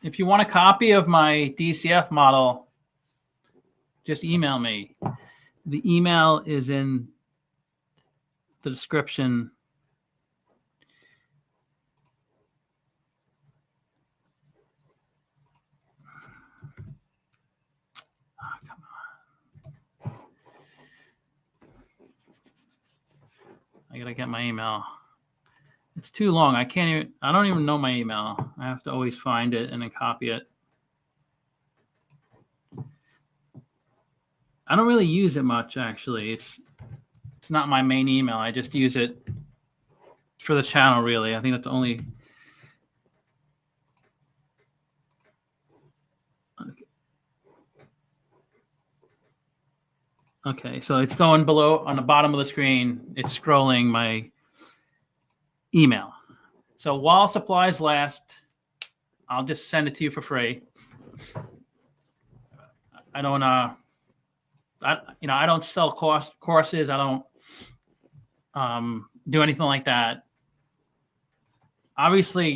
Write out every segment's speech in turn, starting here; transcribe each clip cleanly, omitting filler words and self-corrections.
If you want a copy of my DCF model, just email me. The email is in the description. Oh, come on. I gotta get my email. It's too long. I don't even know my email. I have to always find it and then copy it. I don't really use it much, actually. It's not my main email. I just use it for the channel, really. I think that's the only. Okay, so it's going below on the bottom of the screen. It's scrolling my email. So while supplies last, I'll just send it to you for free. I don't I don't sell courses. I don't do anything like that. Obviously,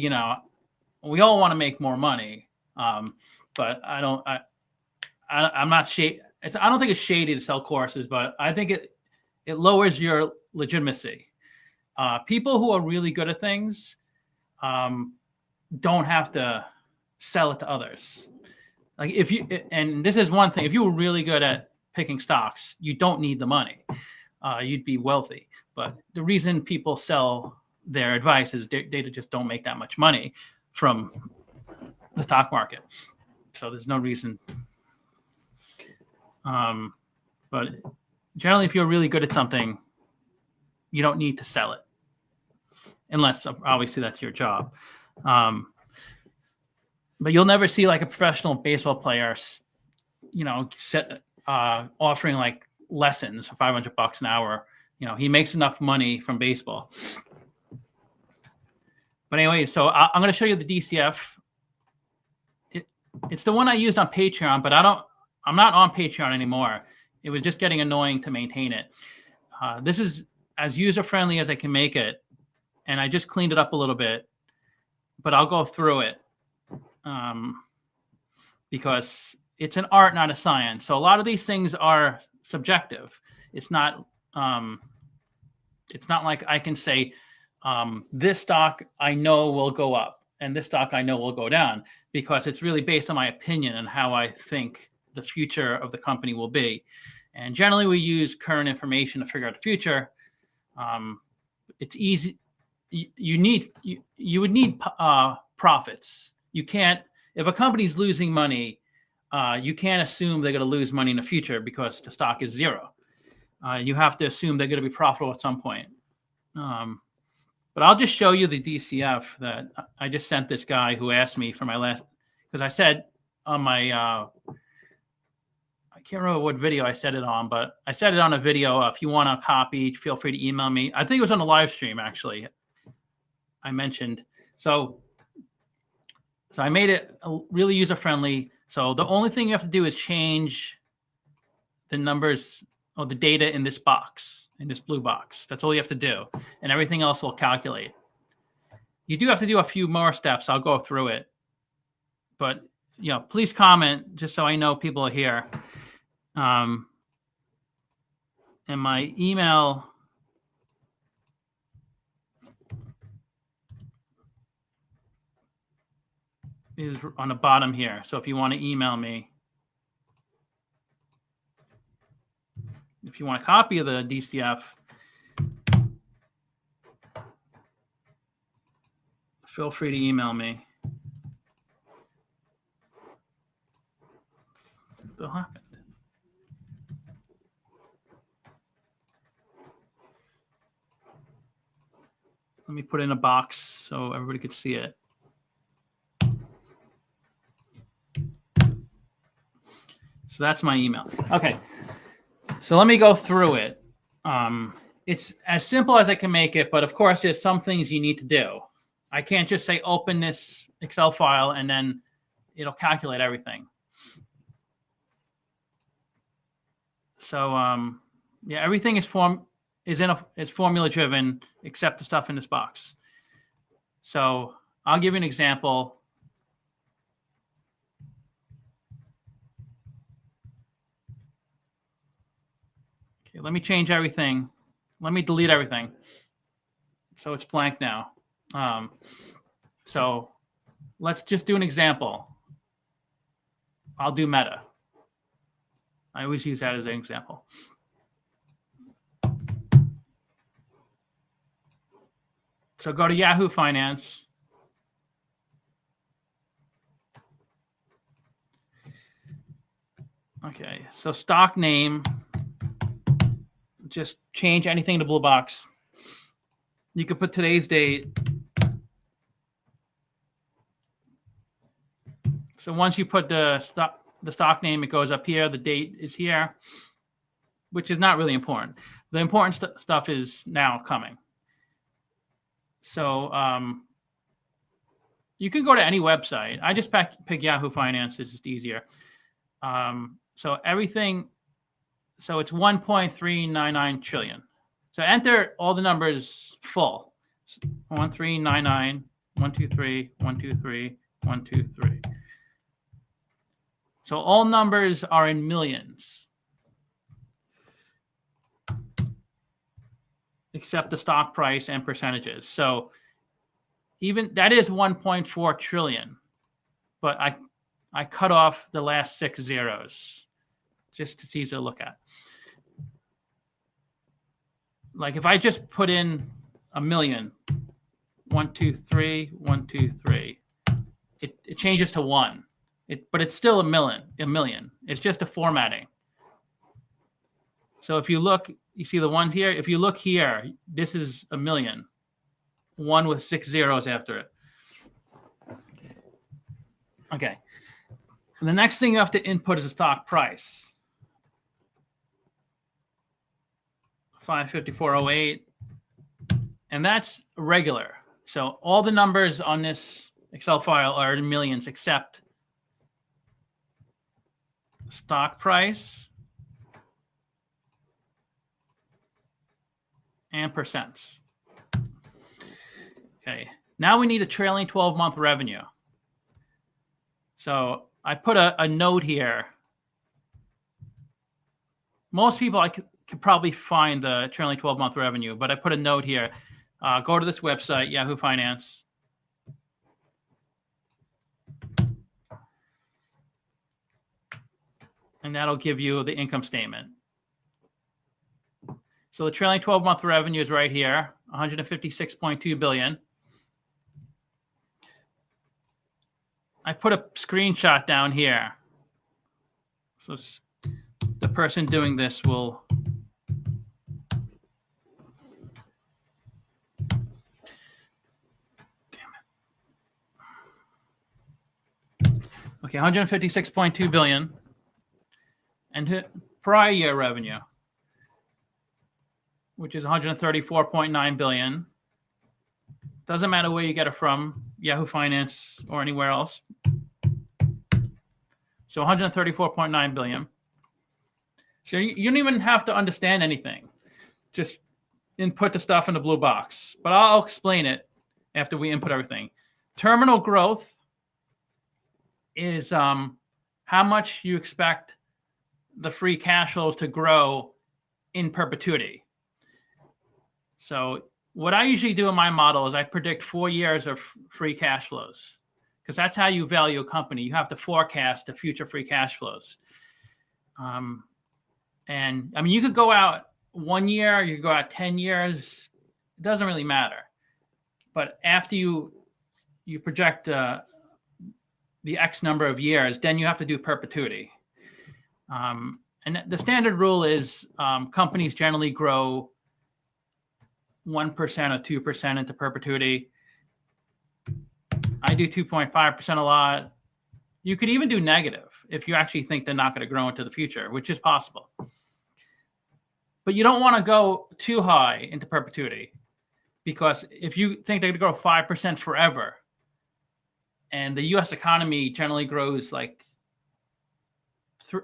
we all want to make more money, but I'm not shady. I don't think it's shady to sell courses, but I think it lowers your legitimacy. People who are really good at things don't have to sell it to others. Like and this is one thing, if you were really good at picking stocks, you don't need the money. You'd be wealthy. But the reason people sell their advice is they just don't make that much money from the stock market. So there's no reason. But generally, if you're really good at something, you don't need to sell it. Unless, obviously, that's your job. But you'll never see like a professional baseball player, offering like lessons for $500 an hour. He makes enough money from baseball. But anyway, so I'm going to show you the DCF. It's the one I used on Patreon, but I'm not on Patreon anymore. It was just getting annoying to maintain it. This is as user-friendly as I can make it. And I just cleaned it up a little bit, but I'll go through it because it's an art, not a science. So a lot of these things are subjective. It's not like I can say this stock I know will go up and this stock I know will go down, because it's really based on my opinion and how I think the future of the company will be. And generally we use current information to figure out the future. It's easy. You would need profits. You can't, if a company's losing money, you can't assume they're going to lose money in the future because the stock is zero. You have to assume they're going to be profitable at some point. But I'll just show you the DCF that I just sent this guy who asked me for my last, because I said on my, I can't remember what video I said it on, but I said it on a video. If you want a copy, feel free to email me. I think it was on a live stream, actually. I mentioned. So I made it really user-friendly. So the only thing you have to do is change the numbers or the data in this box, in this blue box. That's all you have to do. And everything else will calculate. You do have to do a few more steps. I'll go through it. But, please comment just so I know people are here. And my email is on the bottom here. So if you want to email me, if you want a copy of the DCF, feel free to email me. What happened? Let me put it in a box so everybody could see it. So that's my email. Okay. So let me go through it. It's as simple as I can make it, but of course there's some things you need to do. I can't just say open this Excel file and then it'll calculate everything. So yeah, everything is formula driven except the stuff in this box. So I'll give you an example. Okay, let me change everything. Let me delete everything. So it's blank now. So let's just do an example. I'll do Meta. I always use that as an example. So go to Yahoo Finance. Okay, so stock name, just change anything to blue box. You could put today's date. So once you put the stock name, it goes up here. The date is here, which is not really important. The important stuff is now coming. So you can go to any website. I just pick Yahoo Finance. It's just easier. So everything, so it's 1.399 trillion. So enter all the numbers full. 1399, 123, 123, 123. So all numbers are in millions, except the stock price and percentages. So even that is 1.4 trillion, but I cut off the last 6 zeros. Just it's easy to look at. Like if I just put in a million, 1, 2, 3, 1, 2, 3, it changes to 1. But it's still a million. It's just a formatting. So if you look, you see the ones here. If you look here, this is a million, 1 with 6 zeros after it. Okay. And the next thing you have to input is the stock price. 554.08, and that's regular. So all the numbers on this Excel file are in millions except stock price and percents. Okay, now we need a trailing 12-month revenue. So I put a note here. Most people could probably find the trailing 12-month revenue, but I put a note here. Go to this website, Yahoo Finance. And that'll give you the income statement. So the trailing 12-month revenue is right here, 156.2 billion. I put a screenshot down here. So the person doing this will okay, 156.2 billion. And prior year revenue, which is 134.9 billion. Doesn't matter where you get it from, Yahoo Finance or anywhere else. So 134.9 billion. So you don't even have to understand anything. Just input the stuff in the blue box. But I'll explain it after we input everything. Terminal growth is how much you expect the free cash flows to grow in perpetuity. So what I usually do in my model is I predict 4 years of free cash flows, because that's how you value a company. You have to forecast the future free cash flows. And I mean, you could go out 1 year, you could go out 10 years. It doesn't really matter. But after you project the X number of years, then you have to do perpetuity. And the standard rule is companies generally grow 1% or 2% into perpetuity. I do 2.5% a lot. You could even do negative if you actually think they're not going to grow into the future, which is possible. But you don't want to go too high into perpetuity, because if you think they're going to grow 5% forever, and the U.S. economy generally grows like 2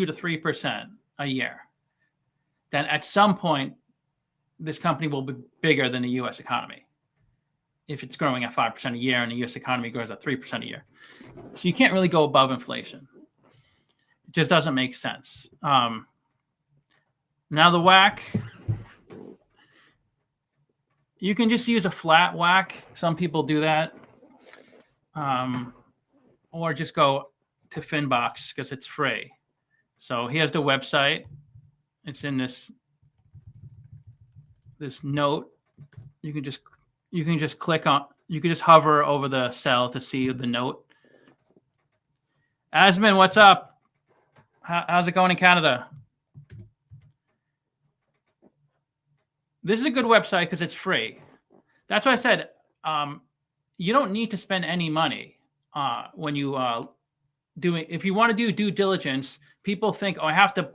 to 3% a year, then at some point, this company will be bigger than the U.S. economy. if it's growing at 5% a year and the U.S. economy grows at 3% a year. So you can't really go above inflation. It just doesn't make sense. Now the WACC, you can just use a flat WACC. Some people do that. Or just go to Finbox because it's free. So here's the website. It's in this note. You can just click on, you can just hover over the cell to see the note. Asmin, what's up? How's it going in Canada? This is a good website because it's free. That's what I said. You don't need to spend any money when you if you want to do due diligence. People think, oh, I have to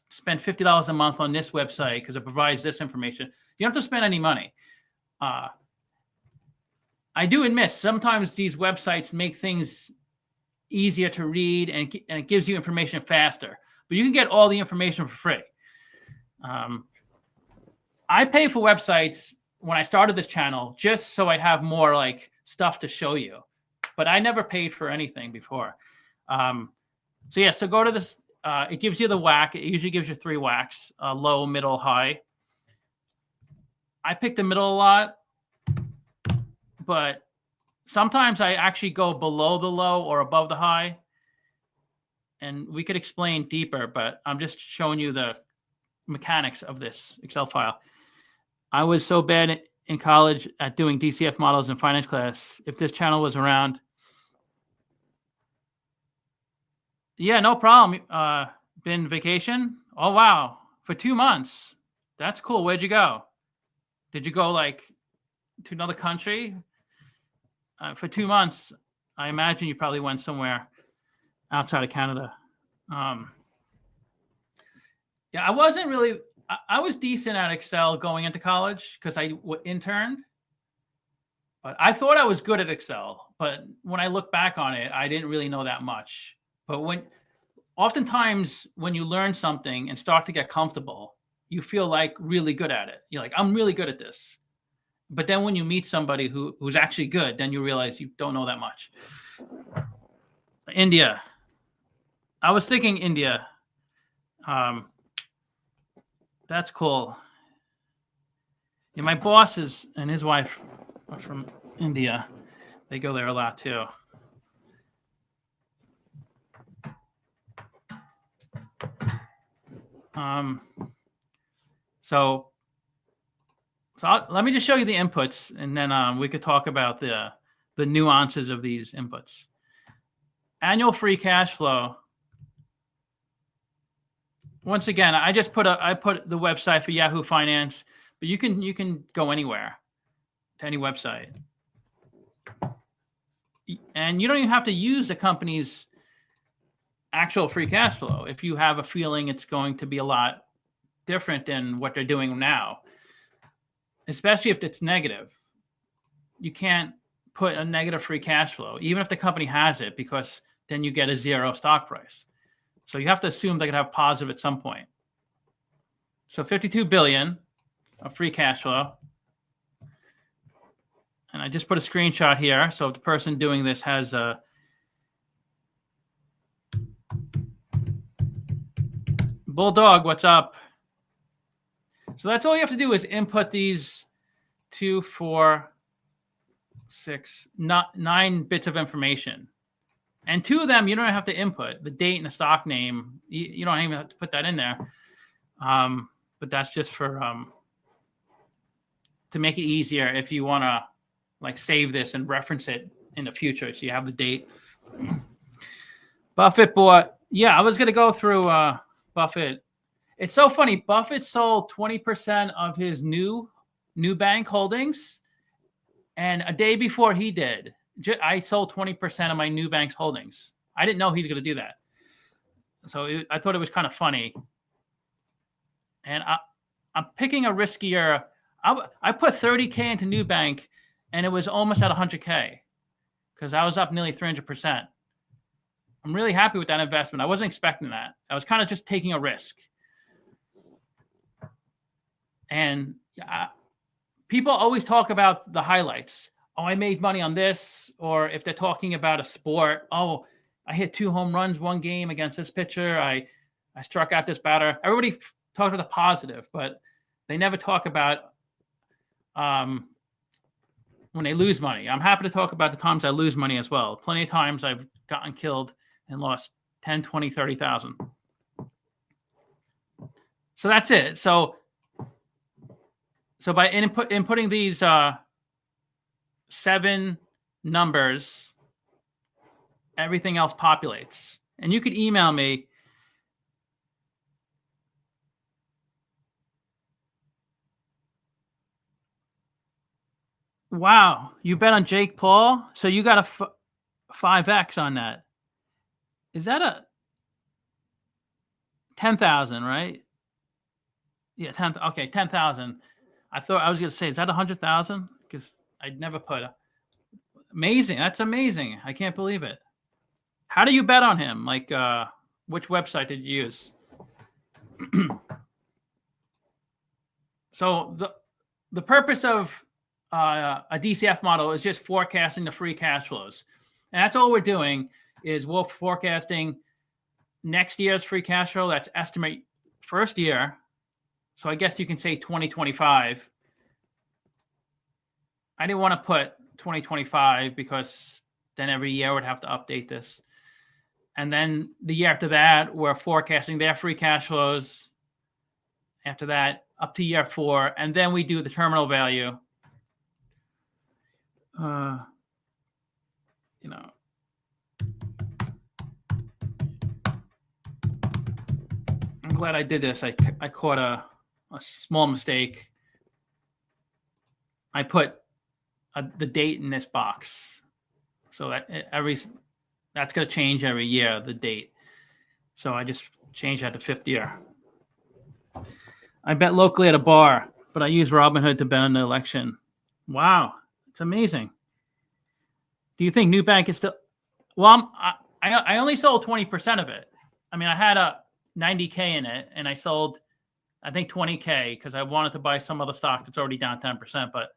spend $50 a month on this website because it provides this information. You don't have to spend any money. I do admit sometimes these websites make things easier to read and it gives you information faster, but you can get all the information for free. I pay for websites when I started this channel just so I have more like stuff to show you, but I never paid for anything before. So yeah, so go to this. It gives you the WACC. It usually gives you 3 WACCs: low, middle, high. I pick the middle a lot, but sometimes I actually go below the low or above the high. And we could explain deeper, but I'm just showing you the mechanics of this Excel file. I was so bad in college at doing DCF models in finance class. If this channel was around. Yeah, no problem. Been vacation? Oh, wow. For 2 months. That's cool. Where'd you go? Did you go like to another country? For 2 months, I imagine you probably went somewhere outside of Canada. Yeah, I wasn't really, I was decent at Excel going into college because I interned. But I thought I was good at Excel. But when I look back on it, I didn't really know that much. But oftentimes when you learn something and start to get comfortable, you feel like really good at it. You're like, I'm really good at this. But then when you meet somebody who's actually good, then you realize you don't know that much. India. I was thinking India. That's cool. Yeah, my boss and his wife are from India. They go there a lot too. So let me just show you the inputs, and then we could talk about the nuances of these inputs. Annual free cash flow. Once again, I put the website for Yahoo Finance, but you can go anywhere to any website, and you don't even have to use the company's actual free cash flow if you have a feeling it's going to be a lot different than what they're doing now. Especially if it's negative. You can't put a negative free cash flow, even if the company has it, because then you get a 0 stock price. So you have to assume they're going to have positive at some point. So 52 billion of free cash flow. And I just put a screenshot here. So if the person doing this has a Bulldog, what's up? So that's all you have to do is input these 2, 4, 6, 9 bits of information. And 2 of them, you don't have to input the date and the stock name. You don't even have to put that in there. But that's just for to make it easier if you want to like save this and reference it in the future. So you have the date. Buffett bought. Yeah, I was going to go through Buffett. It's so funny. Buffett sold 20% of his new bank holdings. And a day before he did, I sold 20% of my new bank's holdings. I didn't know he was going to do that. So I thought it was kind of funny. And I'm picking a riskier. I put 30K into Nubank, and it was almost at 100K because I was up nearly 300%. I'm really happy with that investment. I wasn't expecting that. I was kind of just taking a risk. And people always talk about the highlights. Oh, I made money on this. Or if they're talking about a sport, oh, I hit 2 home runs one game against this pitcher. I struck out this batter. Everybody talks about the positive, but they never talk about when they lose money. I'm happy to talk about the times I lose money as well. Plenty of times I've gotten killed and lost 10, 20, 30,000. So that's it. So by inputting these 7 numbers, everything else populates. And you could email me. Wow, you bet on Jake Paul? So you got a 5x on that. Is that a 10,000, right? Yeah, 10. Okay, 10,000. I thought I was going to say, is that 100,000? Because I'd never put amazing. That's amazing. I can't believe it. How do you bet on him? Like, which website did you use? So the purpose of a DCF model is just forecasting the free cash flows. And that's all we're doing is we're forecasting next year's free cash flow. That's estimate first year. So I guess you can say 2025. I didn't want to put 2025 because then every year would have to update this. And then the year after that, we're forecasting their free cash flows. After that, up to year 4. And then we do the terminal value. You know, I'm glad I did this. I caught a small mistake. I put the date in this box, so that that's going to change every year, the date. So I just changed that to 5th year. I bet locally at a bar, but I use Robinhood to bet on the election. Wow, it's amazing. Do you think New Bank is still? Well, I only sold 20% of it. I mean, I had a 90K in it, and I sold, I think, 20K because I wanted to buy some other stock that's already down 10%. But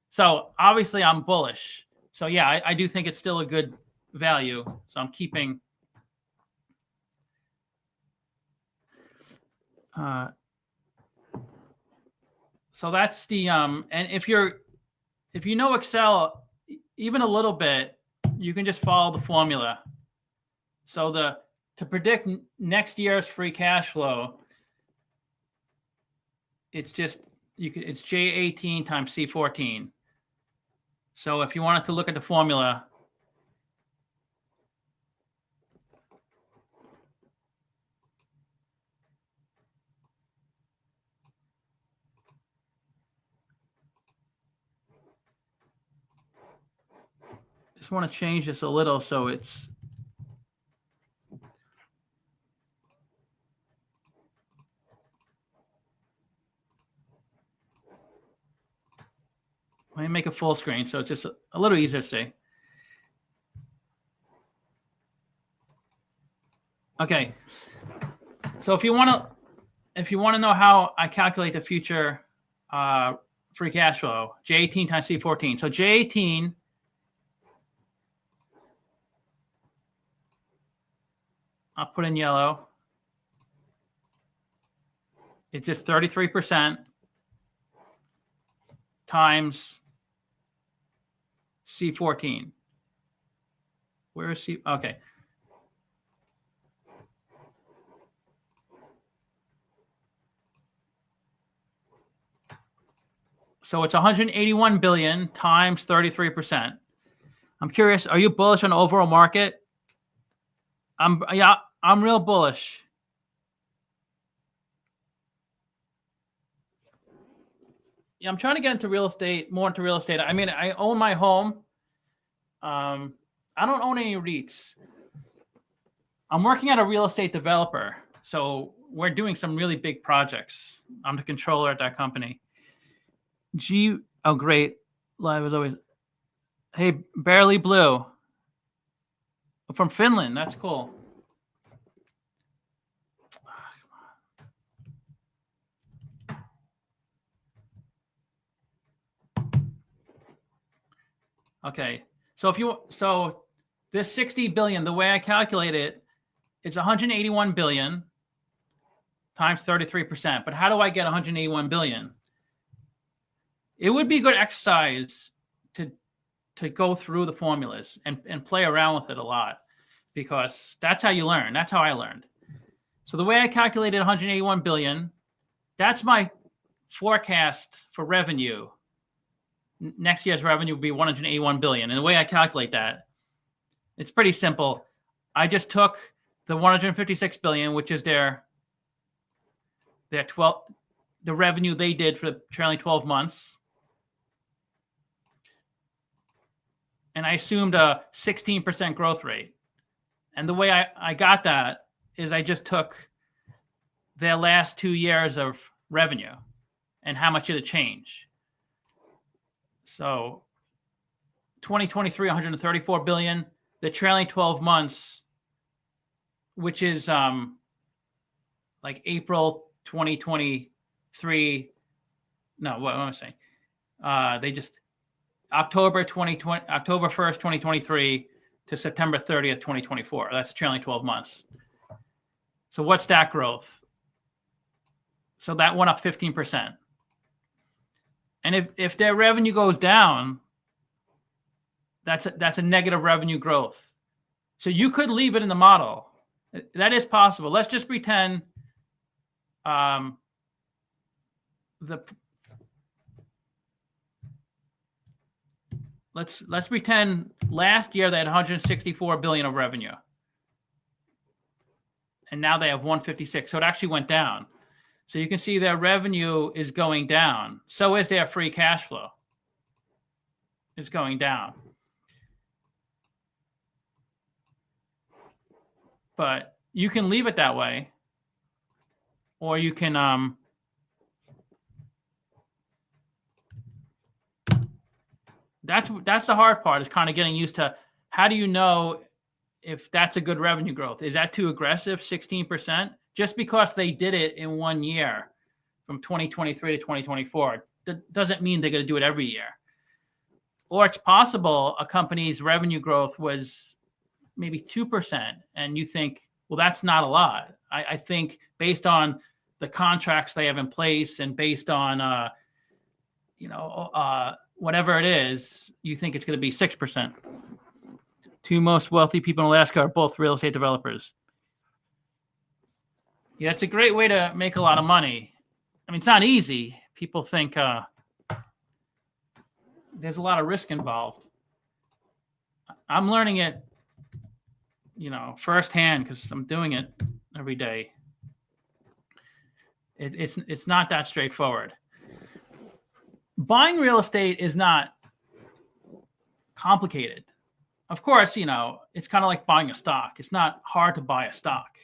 so obviously I'm bullish. So yeah, I do think it's still a good value. So I'm keeping. So that's the and if you know Excel even a little bit, you can just follow the formula. So to predict next year's free cash flow, it's just it's J18 times C14. So if you wanted to look at the formula, just want to change this a little so it's let me make a full screen so it's just a little easier to see. Okay, so if you want to know how I calculate the future free cash flow, J18 times C14. So J18 I'll put in yellow. It's just 33% times C14. Where is C? Okay. So it's 181 billion times 33%. I'm curious, are you bullish on the overall market? I'm real bullish. Yeah, I'm trying to get into real estate, more into real estate. I mean, I own my home. I don't own any REITs. I'm working at a real estate developer. So we're doing some really big projects. I'm the controller at that company. Oh, great. Live as always. Hey, Barely Blue. From Finland. That's cool. Okay. So this 60 billion, the way I calculate it, it's 181 billion times 33%. But how do I get 181 billion? It would be good exercise to go through the formulas and play around with it a lot, because that's how you learn. That's how I learned. So the way I calculated 181 billion, that's my forecast for revenue. Next year's revenue would be 181 billion. And the way I calculate that, it's pretty simple. I just took the 156 billion, which is the revenue they did for the trailing 12 months. And I assumed a 16% growth rate. And the way I got that is I just took their last 2 years of revenue and how much did it change. So 2023, 134 billion. The trailing 12 months, which is like April 2023. No, what am I saying? October 1st, 2023 to September 30th, 2024. That's trailing 12 months. So what's that growth? So that went up 15%. And if their revenue goes down, that's a negative revenue growth. So you could leave it in the model. That is possible. Let's just pretend let's pretend last year they had 164 billion of revenue, and now they have 156. So it actually went down. So you can see their revenue is going down. So is their free cash flow. It's going down. But you can leave it that way, or you can that's the hard part, is kind of getting used to how do you know if that's a good revenue growth. Is that too aggressive, 16%? Just because they did it in 1 year from 2023 to 2024 doesn't mean they're going to do it every year. Or it's possible a company's revenue growth was maybe 2%, and you think, well, that's not a lot. I think based on the contracts they have in place and based on whatever it is, you think it's going to be 6%. Two most wealthy people in Alaska are both real estate developers. Yeah, it's a great way to make a lot of money. I mean, it's not easy. People think there's a lot of risk involved. I'm learning it, firsthand, because I'm doing it every day. It's not that straightforward. Buying real estate is not complicated. Of course, it's kind of like buying a stock. It's not hard to buy a stock.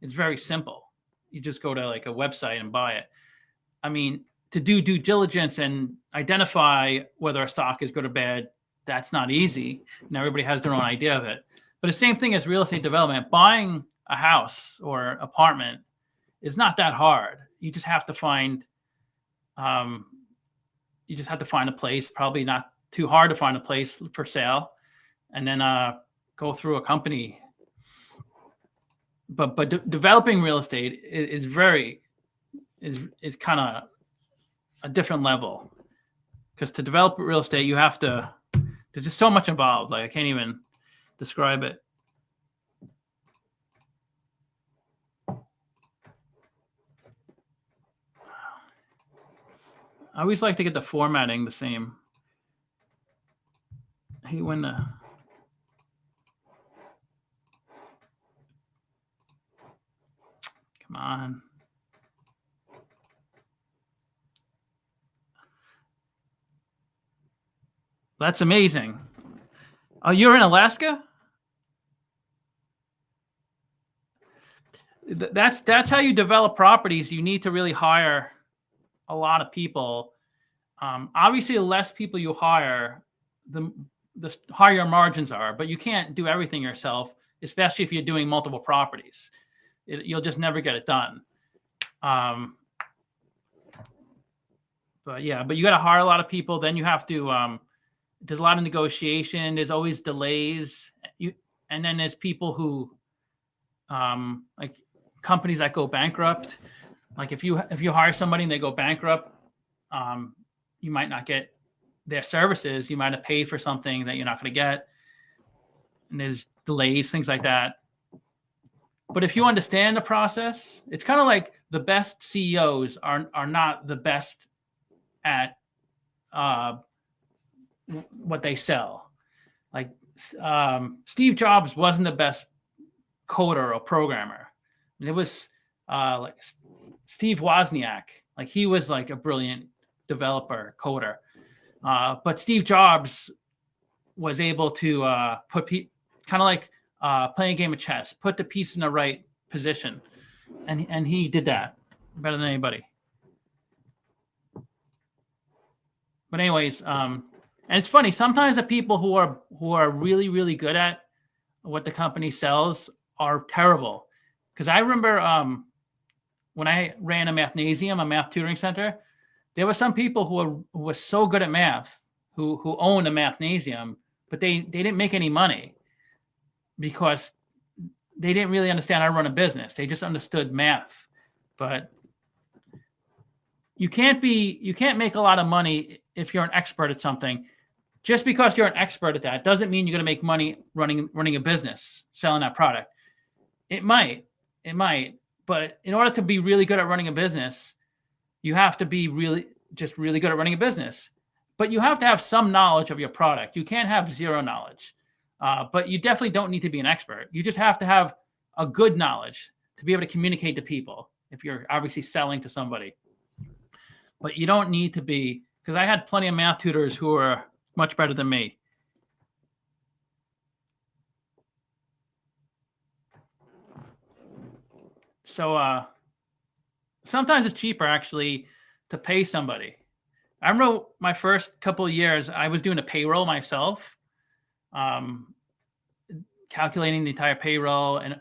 It's very simple. You just go to like a website and buy it. I mean, to do due diligence and identify whether a stock is good or bad, that's not easy. And everybody has their own idea of it. But the same thing as real estate development. Buying a house or apartment is not that hard. You just have to find a place, probably not too hard to find a place for sale, and then go through a company. But developing real estate is kind of a different level, because to develop real estate, there's just so much involved. Like, I can't even describe it. I always like to get the formatting the same. I hate when come on. That's amazing. Oh, you're in Alaska? That's how you develop properties. You need to really hire a lot of people. Obviously, the less people you hire, the higher your margins are. But you can't do everything yourself, especially if you're doing multiple properties. You'll just never get it done. But you got to hire a lot of people. Then you have to there's a lot of negotiation. There's always delays. And then there's people who, like companies that go bankrupt. Like if you hire somebody and they go bankrupt, you might not get their services. You might have paid for something that you're not going to get. And there's delays, things like that. But if you understand the process, it's kind of like the best CEOs are not the best at what they sell. Like Steve Jobs wasn't the best coder or programmer. It was like Steve Wozniak. Like he was like a brilliant developer, coder. But Steve Jobs was able to put kind of like playing a game of chess, put the piece in the right position, and he did that better than anybody. But anyways, and it's funny. Sometimes the people who are really, really good at what the company sells are terrible. Because I remember when I ran a mathnasium, a math tutoring center, there were some people who were so good at math who owned a mathnasium, but they didn't make any money because they didn't really understand how to run a business. They just understood math. But you can't make a lot of money if you're an expert at something. Just because you're an expert at that doesn't mean you're going to make money running a business, selling that product. It might, but in order to be really good at running a business, you have to be really good at running a business. But you have to have some knowledge of your product. You can't have zero knowledge. But you definitely don't need to be an expert. You just have to have a good knowledge to be able to communicate to people if you're obviously selling to somebody. But you don't need to be, because I had plenty of math tutors who were much better than me. So sometimes it's cheaper actually to pay somebody. I remember my first couple of years, I was doing a payroll myself, calculating the entire payroll and,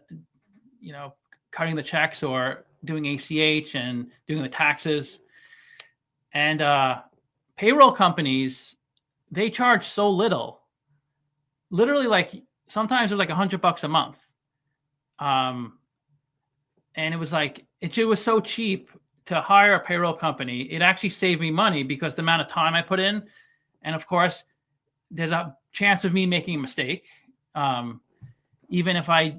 cutting the checks or doing ACH and doing the taxes. And payroll companies, they charge so little, literally like sometimes it was like $100 a month. And it was like, it was so cheap to hire a payroll company. It actually saved me money because the amount of time I put in. And of course, there's a chance of me making a mistake. Even if I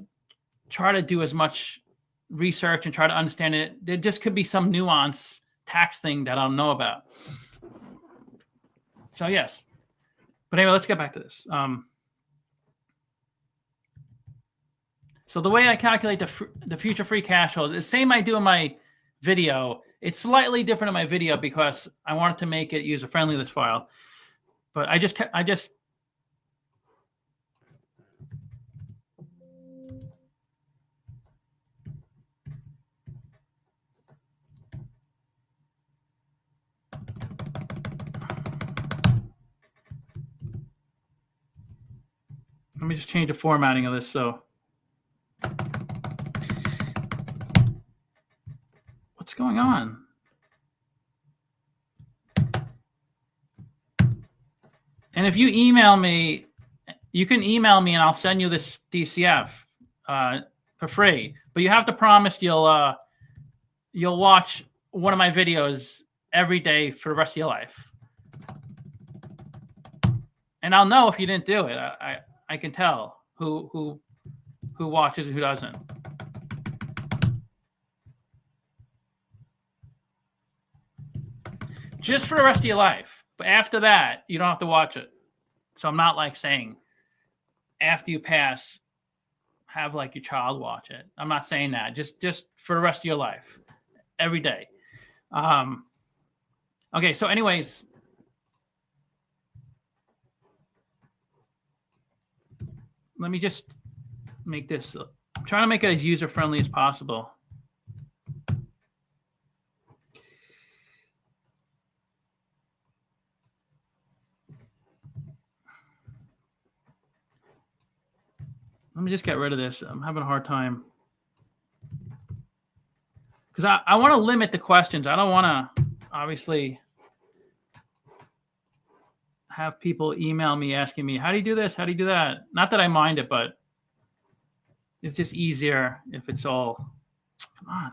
try to do as much research and try to understand it, there just could be some nuance tax thing that I don't know about. So yes. But anyway, let's get back to this. So the way I calculate the future free cash flow is the same I do in my video. It's slightly different in my video because I wanted to make it user-friendly, this file. But I just let me just change the formatting of this. So what's going on? And if you email me, you can email me and I'll send you this DCF for free. But you have to promise you'll watch one of my videos every day for the rest of your life. And I'll know if you didn't do it. I can tell who watches and who doesn't. Just for the rest of your life. But after that, you don't have to watch it. So I'm not like saying after you pass, have like your child watch it. I'm not saying that. Just for the rest of your life, every day. Okay, so anyways, let me just make this. I'm trying to make it as user-friendly as possible. Let me just get rid of this. I'm having a hard time. Because I want to limit the questions. I don't want to, obviously, have people email me asking me, how do you do this? How do you do that? Not that I mind it, but it's just easier if it's all, come on.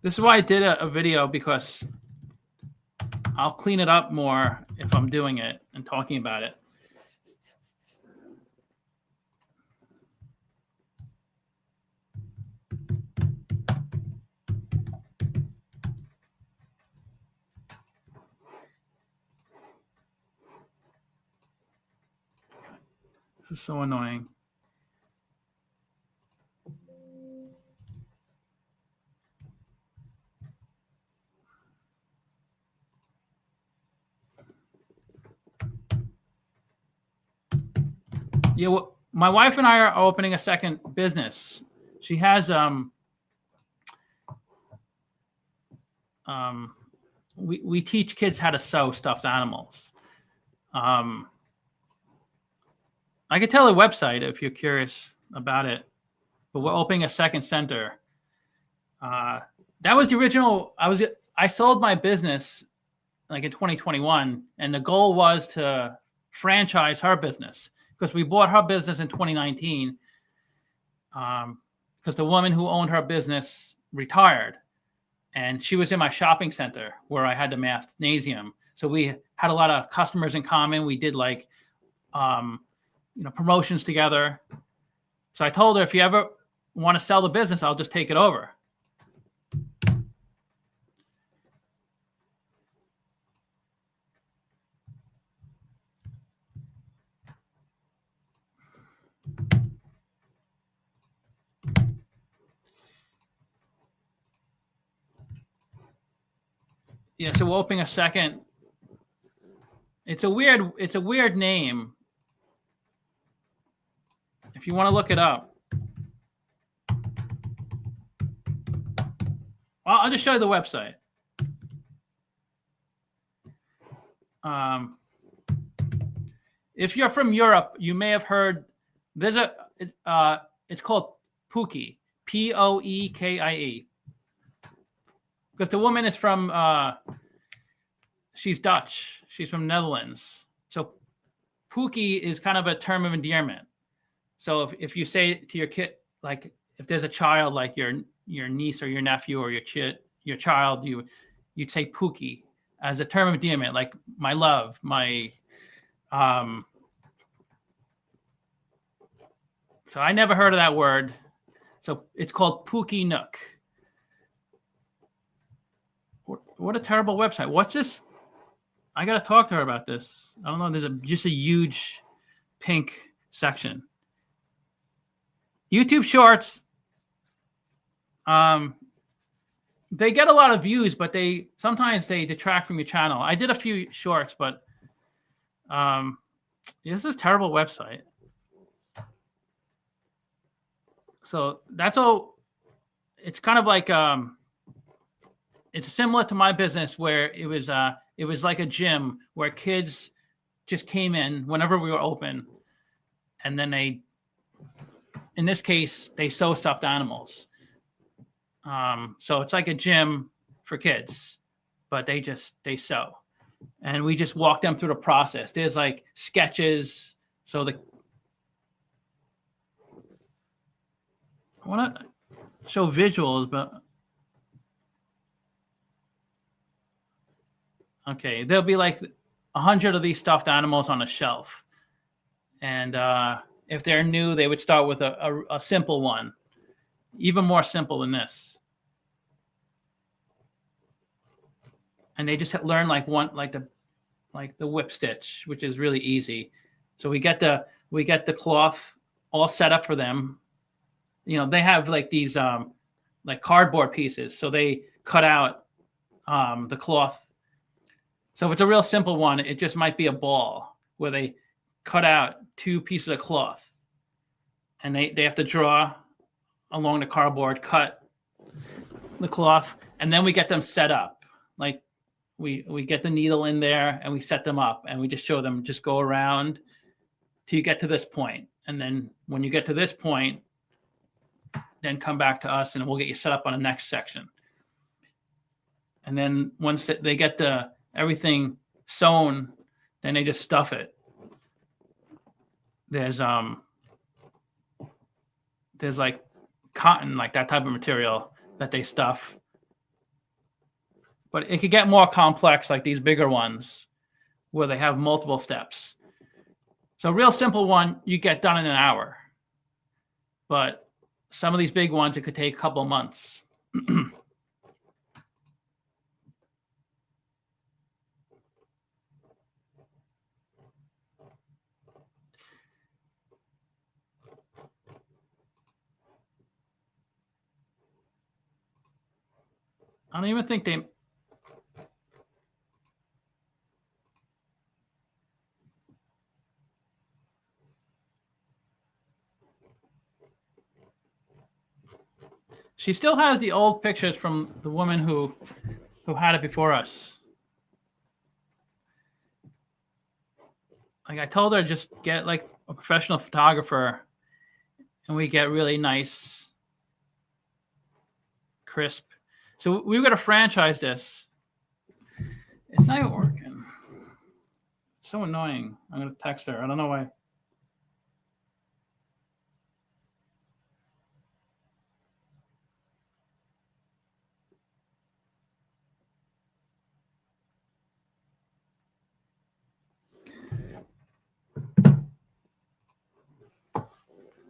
This is why I did a video, because I'll clean it up more if I'm doing it and talking about it. This is so annoying. Yeah, well, my wife and I are opening a second business. She has we teach kids how to sew stuffed animals. I could tell the website if you're curious about it, but we're opening a second center. That was the original. I sold my business like in 2021, and the goal was to franchise her business, because we bought her business in 2019, because the woman who owned her business retired, and she was in my shopping center where I had the mathnasium. So we had a lot of customers in common. We did like, promotions together. So I told her, if you ever want to sell the business, I'll just take it over. Yeah, so we're opening a second. It's a weird name. If you want to look it up. I'll just show you the website. If you're from Europe, you may have heard, it's called Poekie, Poekie. Because the woman is from, she's Dutch. She's from Netherlands. So Poekie is kind of a term of endearment. So if you say to your kid, like if there's a child, like your niece or your nephew or your child, you'd say Poekie as a term of endearment, like my love, my. So I never heard of that word. So it's called Poekie Nook. What a terrible website. What's this? I got to talk to her about this. I don't know. There's just a huge pink section. YouTube Shorts. They get a lot of views, but sometimes they detract from your channel. I did a few shorts, but this is a terrible website. So that's all. It's kind of like it's similar to my business, where it was like a gym where kids just came in whenever we were open, and then in this case, they sew stuffed animals. So it's like a gym for kids, but they sew, and we just walk them through the process. There's like sketches. So I want to show visuals, but okay, there'll be like 100 of these stuffed animals on a shelf, and if they're new, they would start with a simple one, even more simple than this, and they just learn like the whip stitch, which is really easy. So we get the cloth all set up for them. They have like these like cardboard pieces, so they cut out the cloth. So if it's a real simple one, it just might be a ball where they cut out 2 pieces of cloth, and they have to draw along the cardboard, cut the cloth, and then we get them set up. Like we get the needle in there and we set them up and we just show them, just go around till you get to this point. And then when you get to this point, then come back to us and we'll get you set up on the next section. And then once they get everything sewn, then they just stuff it. There's like cotton, like that type of material that they stuff. But it could get more complex, like these bigger ones where they have multiple steps. So a real simple one, you get done in an hour. But some of these big ones, it could take a couple of months. I don't even think they... She still has the old pictures from the woman who had it before us. Like I told her, just get like a professional photographer and we get really nice, crisp. So we've got to franchise this. It's not even working. It's so annoying. I'm going to text her. I don't know why.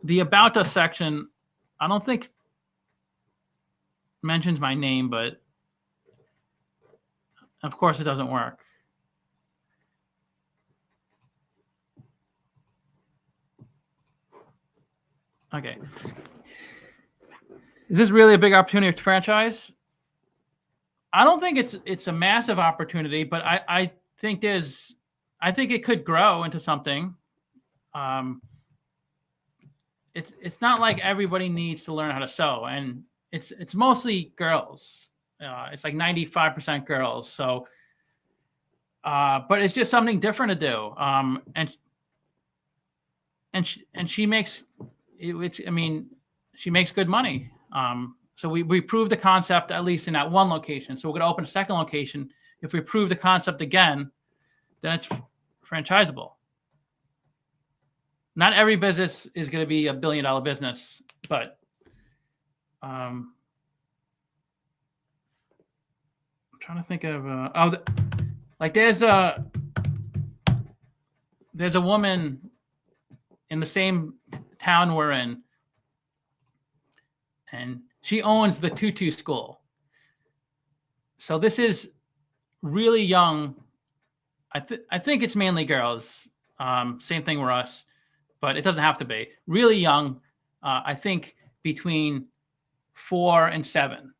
The About Us section, I don't think mentions my name, but of course it doesn't work. Okay. Is this really a big opportunity to franchise? I don't think it's a massive opportunity, but I think it could grow into something. It's not like everybody needs to learn how to sew, and it's mostly girls. It's like 95% girls. So, but it's just something different to do. And she makes it's. I mean, she makes good money. So we proved the concept at least in that one location. So we're going to open a second location. If we prove the concept again, then it's franchisable. Not every business is going to be $1 billion business, but I'm trying to think of like there's a woman in the same town we're in, and she owns the tutu school. So this is really young. I think it's mainly girls. Same thing with us, but it doesn't have to be. Really young, I think between 4 and 7.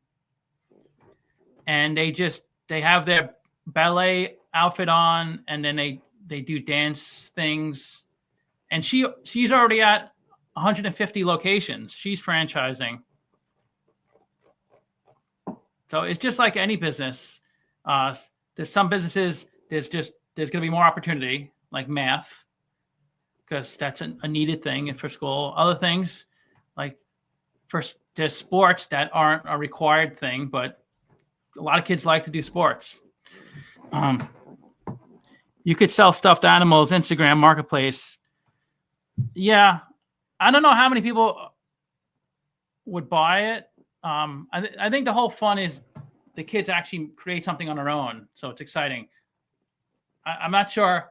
And they have their ballet outfit on, and then they do dance things. And she's already at 150 locations. She's franchising. So it's just like any business. There's some businesses, there's going to be more opportunity, like math, because that's a needed thing for school. Other things, like there's sports that aren't a required thing, but a lot of kids like to do sports. You could sell stuffed animals, Instagram marketplace. Yeah, I don't know how many people would buy it. I think the whole fun is the kids actually create something on their own, so it's exciting. I'm not sure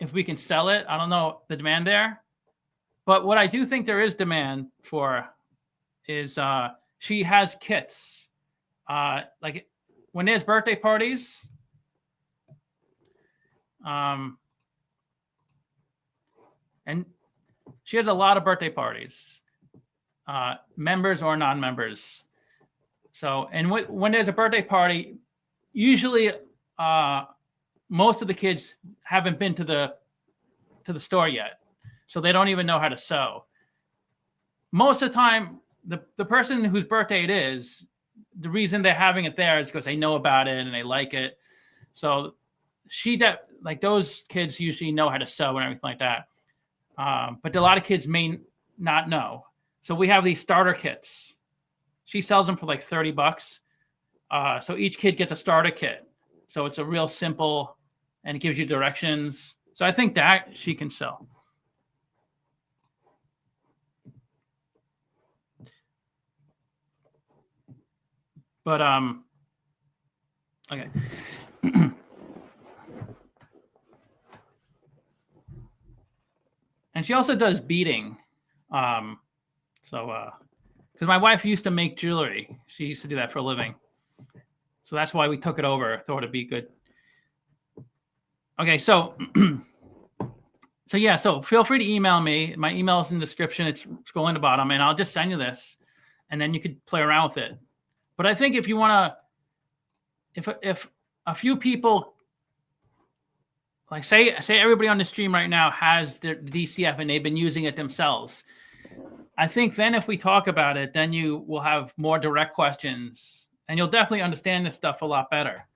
if we can sell it. I don't know the demand there, but what I do think there is demand for is she has kits. Like when there's birthday parties, and she has a lot of birthday parties, members or non-members. So, and when there's a birthday party, usually most of the kids haven't been to the store yet, so they don't even know how to sew. Most of the time, the person whose birthday it is, the reason they're having it there is because they know about it and they like it. So like those kids usually know how to sew and everything like that. But a lot of kids may not know. So we have these starter kits. She sells them for like $30. So each kid gets a starter kit. So it's a real simple, and it gives you directions. So I think that she can sell. But okay. And she also does beading. Because my wife used to make jewelry. She used to do that for a living. So that's why we took it over. Thought it'd be good. Okay, so so feel free to email me. My email is in the description. It's scrolling to the bottom, and I'll just send you this, and then you could play around with it. But I think if you want to, if a few people, like say everybody on the stream right now has their DCF and they've been using it themselves, I think then if we talk about it, then you will have more direct questions, and you'll definitely understand this stuff a lot better.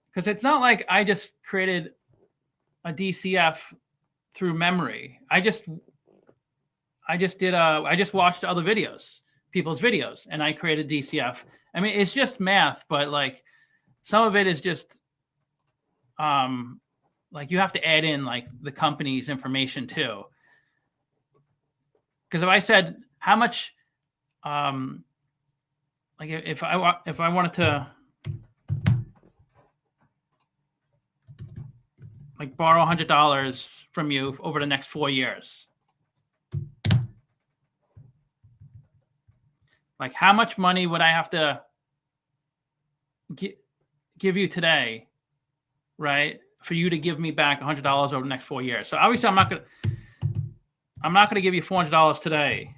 Because it's not like I just created a DCF through memory. I just watched other videos, people's videos, and I created DCF. I mean, it's just math, but like some of it is just like you have to add in like the company's information too. Because if I said how much, like if I wanted to like borrow $100 from you over the next 4 years, like how much money would I have to give you today, right, for you to give me back $100 over the next 4 years? So obviously I'm not gonna give you $400 today.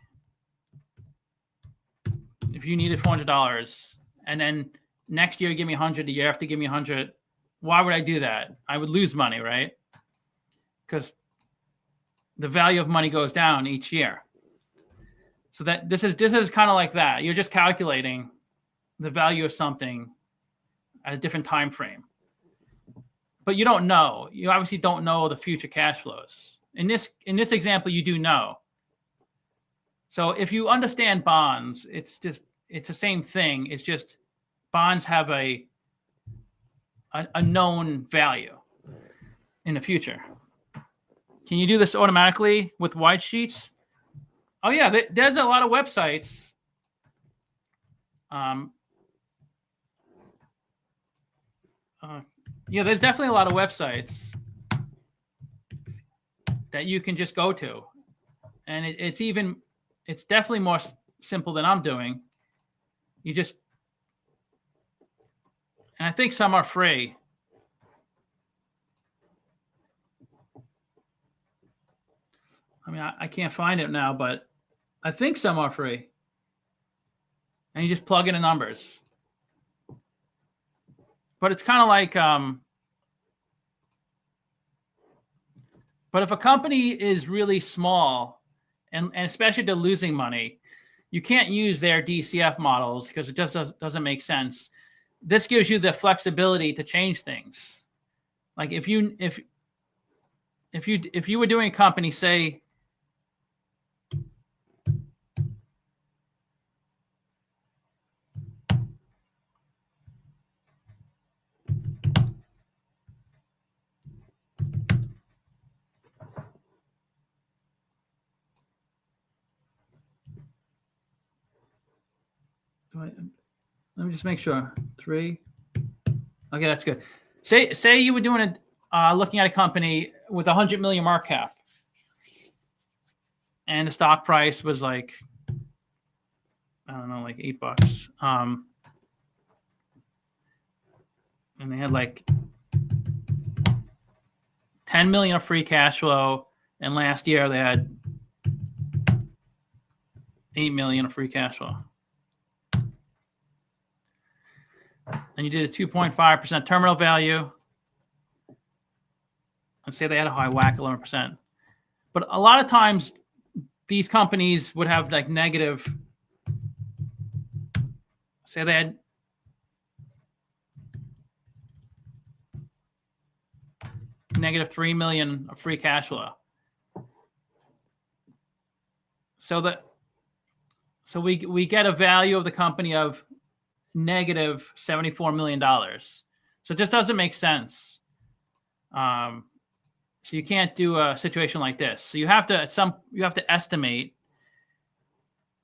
If you needed $400, and then next year give me 100, the year after give me 100, why would I do that? I would lose money, right? Because the value of money goes down each year. So that this is kind of like that. You're just calculating the value of something at a different time frame. But you don't know. You obviously don't know the future cash flows. In this example, you do know. So if you understand bonds, it's the same thing. It's just bonds have a known value in the future. Can you do this automatically with wide sheets? Oh yeah, there's a lot of websites. Yeah, there's definitely a lot of websites that you can just go to, and it's definitely more simple than I'm doing. And I think some are free. I mean, I can't find it now, but I think some are free. And you just plug in the numbers. But it's kind of like, but if a company is really small, and especially they're losing money, you can't use their DCF models because it just doesn't make sense. This gives you the flexibility to change things. Like if you were doing a company, say, let me just make sure. 3. Okay, that's good. Say you were doing looking at a company with 100 million market cap, and the stock price was like, I don't know, like $8. And they had like 10 million of free cash flow, and last year they had 8 million of free cash flow. And you did a 2.5% terminal value. Let's say they had a high WACC, 11%. But a lot of times, these companies would have like negative. Say they had negative 3 million of free cash flow. So we get a value of the company of negative $74 million. So it just doesn't make sense. So you can't do a situation like this. So you have to estimate.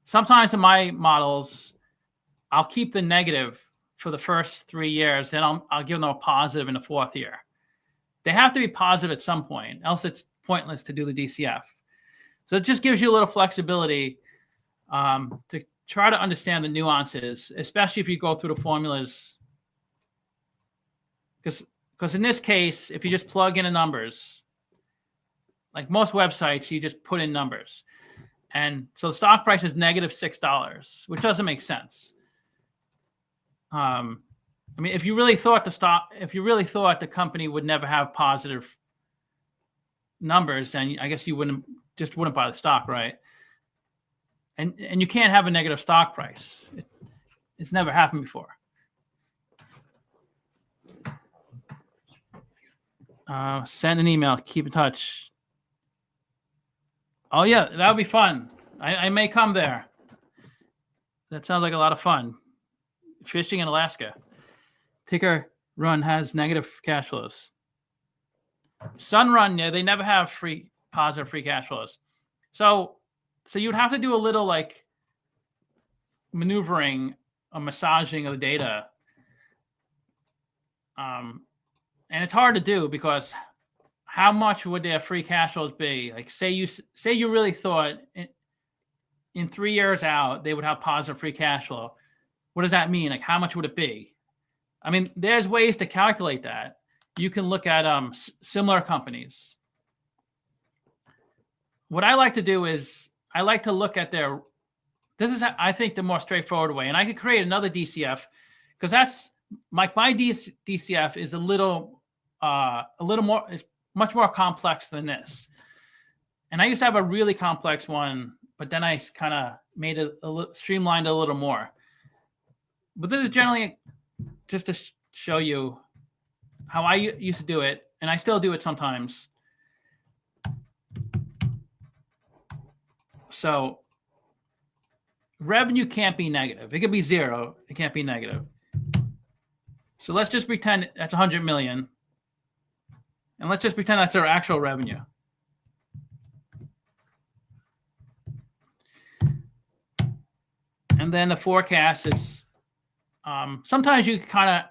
Sometimes in my models, I'll keep the negative for the first 3 years, then I'll give them a positive in the 4th year. They have to be positive at some point, else it's pointless to do the DCF. So it just gives you a little flexibility to try to understand the nuances, especially if you go through the formulas. Because in this case, if you just plug in the numbers, like most websites, you just put in numbers. And so the stock price is negative $6, which doesn't make sense. I mean, if you really thought the company would never have positive numbers, then I guess you wouldn't buy the stock, right? And you can't have a negative stock price. It's never happened before. Send an email. Keep in touch. Oh yeah, that would be fun. I may come there. That sounds like a lot of fun. Fishing in Alaska. Ticker Run has negative cash flows. Sunrun, yeah, they never have positive free cash flows. So you'd have to do a little like maneuvering, a massaging of the data. And it's hard to do because how much would their free cash flows be? Like say you really thought in 3 years out they would have positive free cash flow. What does that mean? Like how much would it be? I mean, there's ways to calculate that. You can look at similar companies. What I like to do is I like to look at this is, I think, the more straightforward way. And I could create another DCF because that's my DCF is a little more, it's much more complex than this. And I used to have a really complex one, but then I kind of made it streamlined a little more. But this is generally just to show you how I used to do it, and I still do it sometimes. So revenue can't be negative. It could be zero. It can't be negative. So let's just pretend that's 100 million. And let's just pretend that's our actual revenue. And then the forecast is, sometimes you kind of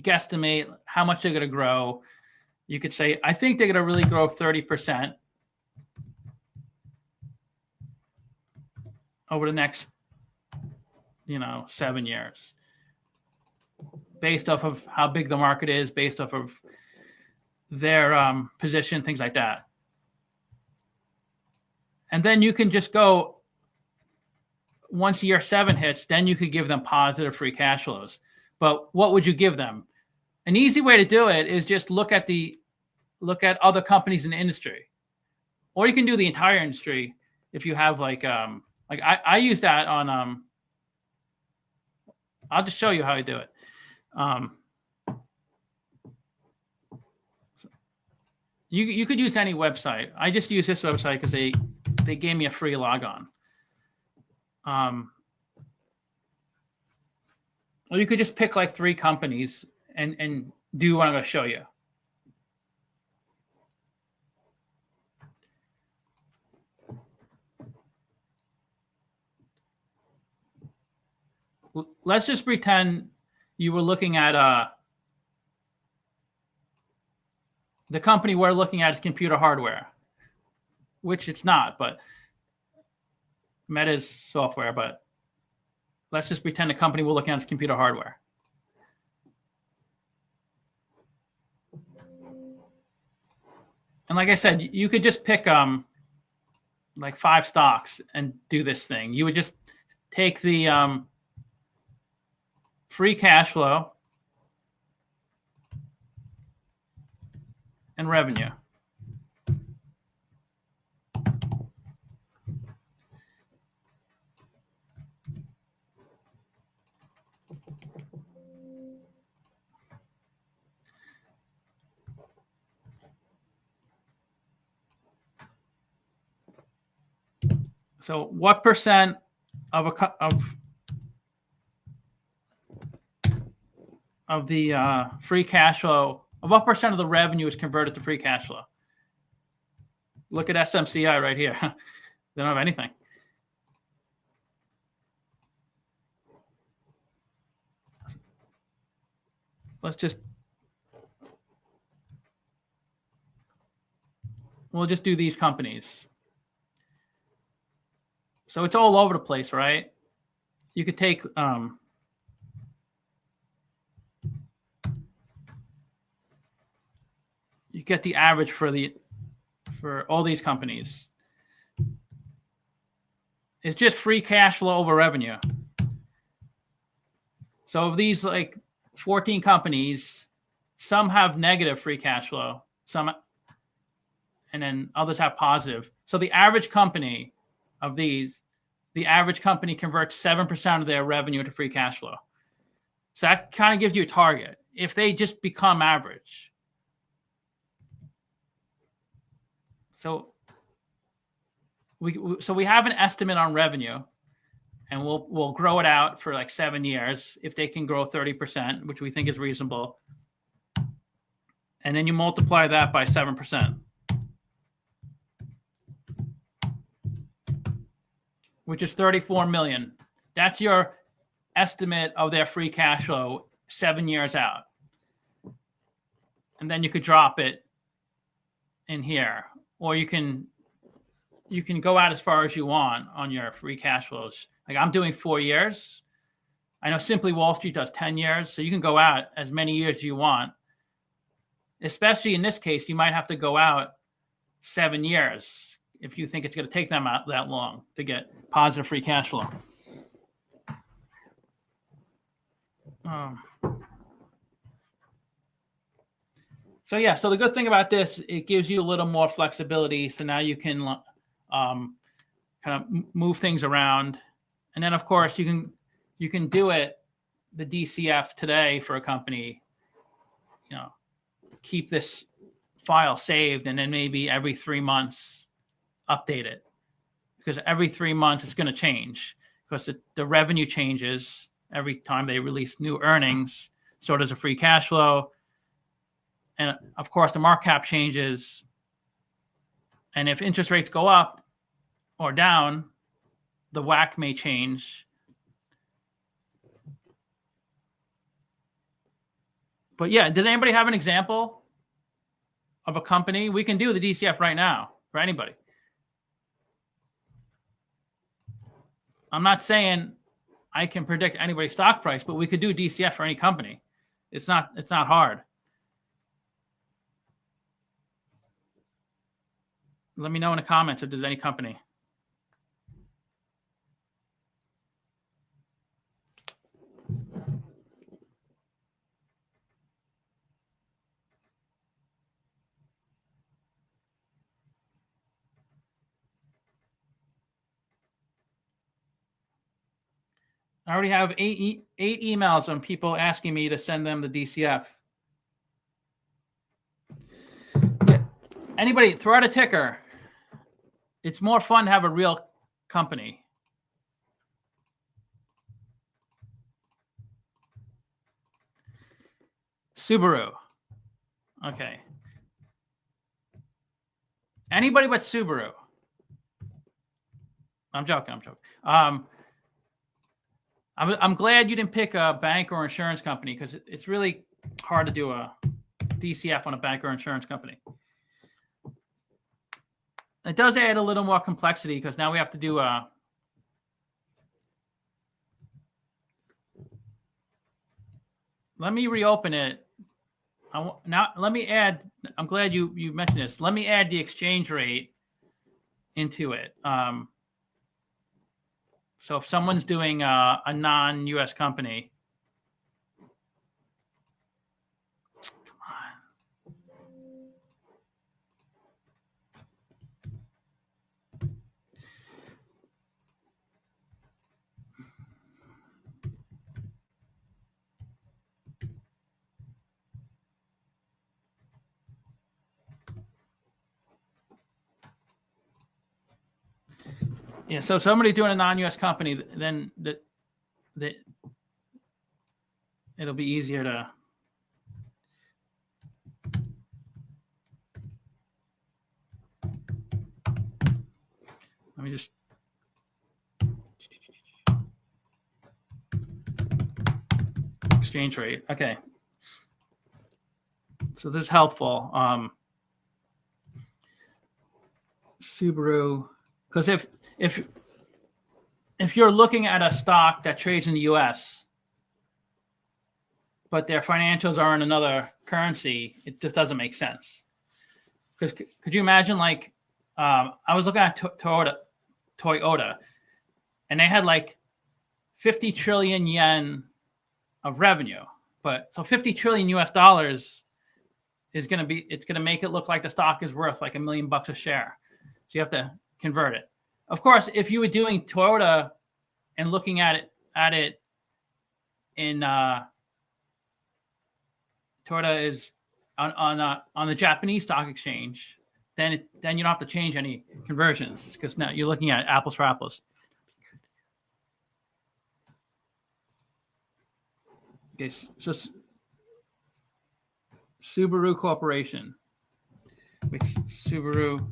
guesstimate how much they're going to grow. You could say, I think they're going to really grow 30% over the next, 7 years, based off of how big the market is, based off of their position, things like that. And then you can just go, once year 7 hits, then you could give them positive free cash flows. But what would you give them? An easy way to do it is just look at other companies in the industry, or you can do the entire industry if you have like I use that on I'll just show you how I do it. You could use any website. I just use this website because they gave me a free logon. Or you could just pick like 3 companies and do what I'm going to show you. Let's just pretend you were looking at the company we're looking at is computer hardware, which it's not, but Meta is software. But let's just pretend the company we're looking at is computer hardware. And like I said, you could just pick like 5 stocks and do this thing. You would just take the free cash flow and revenue. So what percent of the free cash flow, what percent of the revenue is converted to free cash flow? Look at SMCI right here. They don't have anything. We'll just do these companies. So it's all over the place, right? You could take you get the average for all these companies. It's just free cash flow over revenue. So of these like 14 companies, some have negative free cash flow, some, and then others have positive. So the average company of these, the average company converts 7% of their revenue to free cash flow. So that kind of gives you a target. If they just become average. So we have an estimate on revenue, and we'll grow it out for like 7 years if they can grow 30%, which we think is reasonable. And then you multiply that by 7%, which is 34 million. That's your estimate of their free cash flow 7 years out. And then you could drop it in here, or you can go out as far as you want on your free cash flows. Like I'm doing 4 years. I know Simply Wall Street does 10 years. So you can go out as many years as you want. Especially in this case, you might have to go out 7 years if you think it's going to take them out that long to get positive free cash flow. So yeah, so the good thing about this, it gives you a little more flexibility. So now you can kind of move things around. And then of course you can do it, the DCF today for a company, keep this file saved, and then maybe every 3 months update it, because every 3 months it's going to change, because the revenue changes every time they release new earnings. So does a free cash flow. And of course the market cap changes. And if interest rates go up or down, the WACC may change. But yeah, does anybody have an example of a company? We can do the DCF right now for anybody. I'm not saying I can predict anybody's stock price, but we could do DCF for any company. It's not hard. Let me know in the comments if there's any company. I already have eight emails on people asking me to send them the DCF. Yeah. Anybody, throw out a ticker. It's more fun to have a real company. Subaru. Okay. Anybody but Subaru. I'm joking. I'm glad you didn't pick a bank or insurance company, because it's really hard to do a DCF on a bank or insurance company. It does add a little more complexity, because now we have to do a let me reopen it. Now let me add, I'm glad you mentioned this. Let me add the exchange rate into it. So if someone's doing a non-US company, Yeah, so somebody doing a non-US company, then it'll be easier to. Let me just. Exchange rate. Okay. So this is helpful. Subaru, because if you're looking at a stock that trades in the US, but their financials are in another currency, it just doesn't make sense. Because could you imagine, like, I was looking at Toyota, and they had like 50 trillion yen of revenue, but so 50 trillion US dollars is going to be, it's going to make it look like the stock is worth like $1 million a share. So you have to convert it. Of course, if you were doing Toyota and looking at it in Toyota is on the Japanese stock exchange, then you don't have to change any conversions, because now you're looking at apples for apples. Okay, so Subaru Corporation, which Subaru.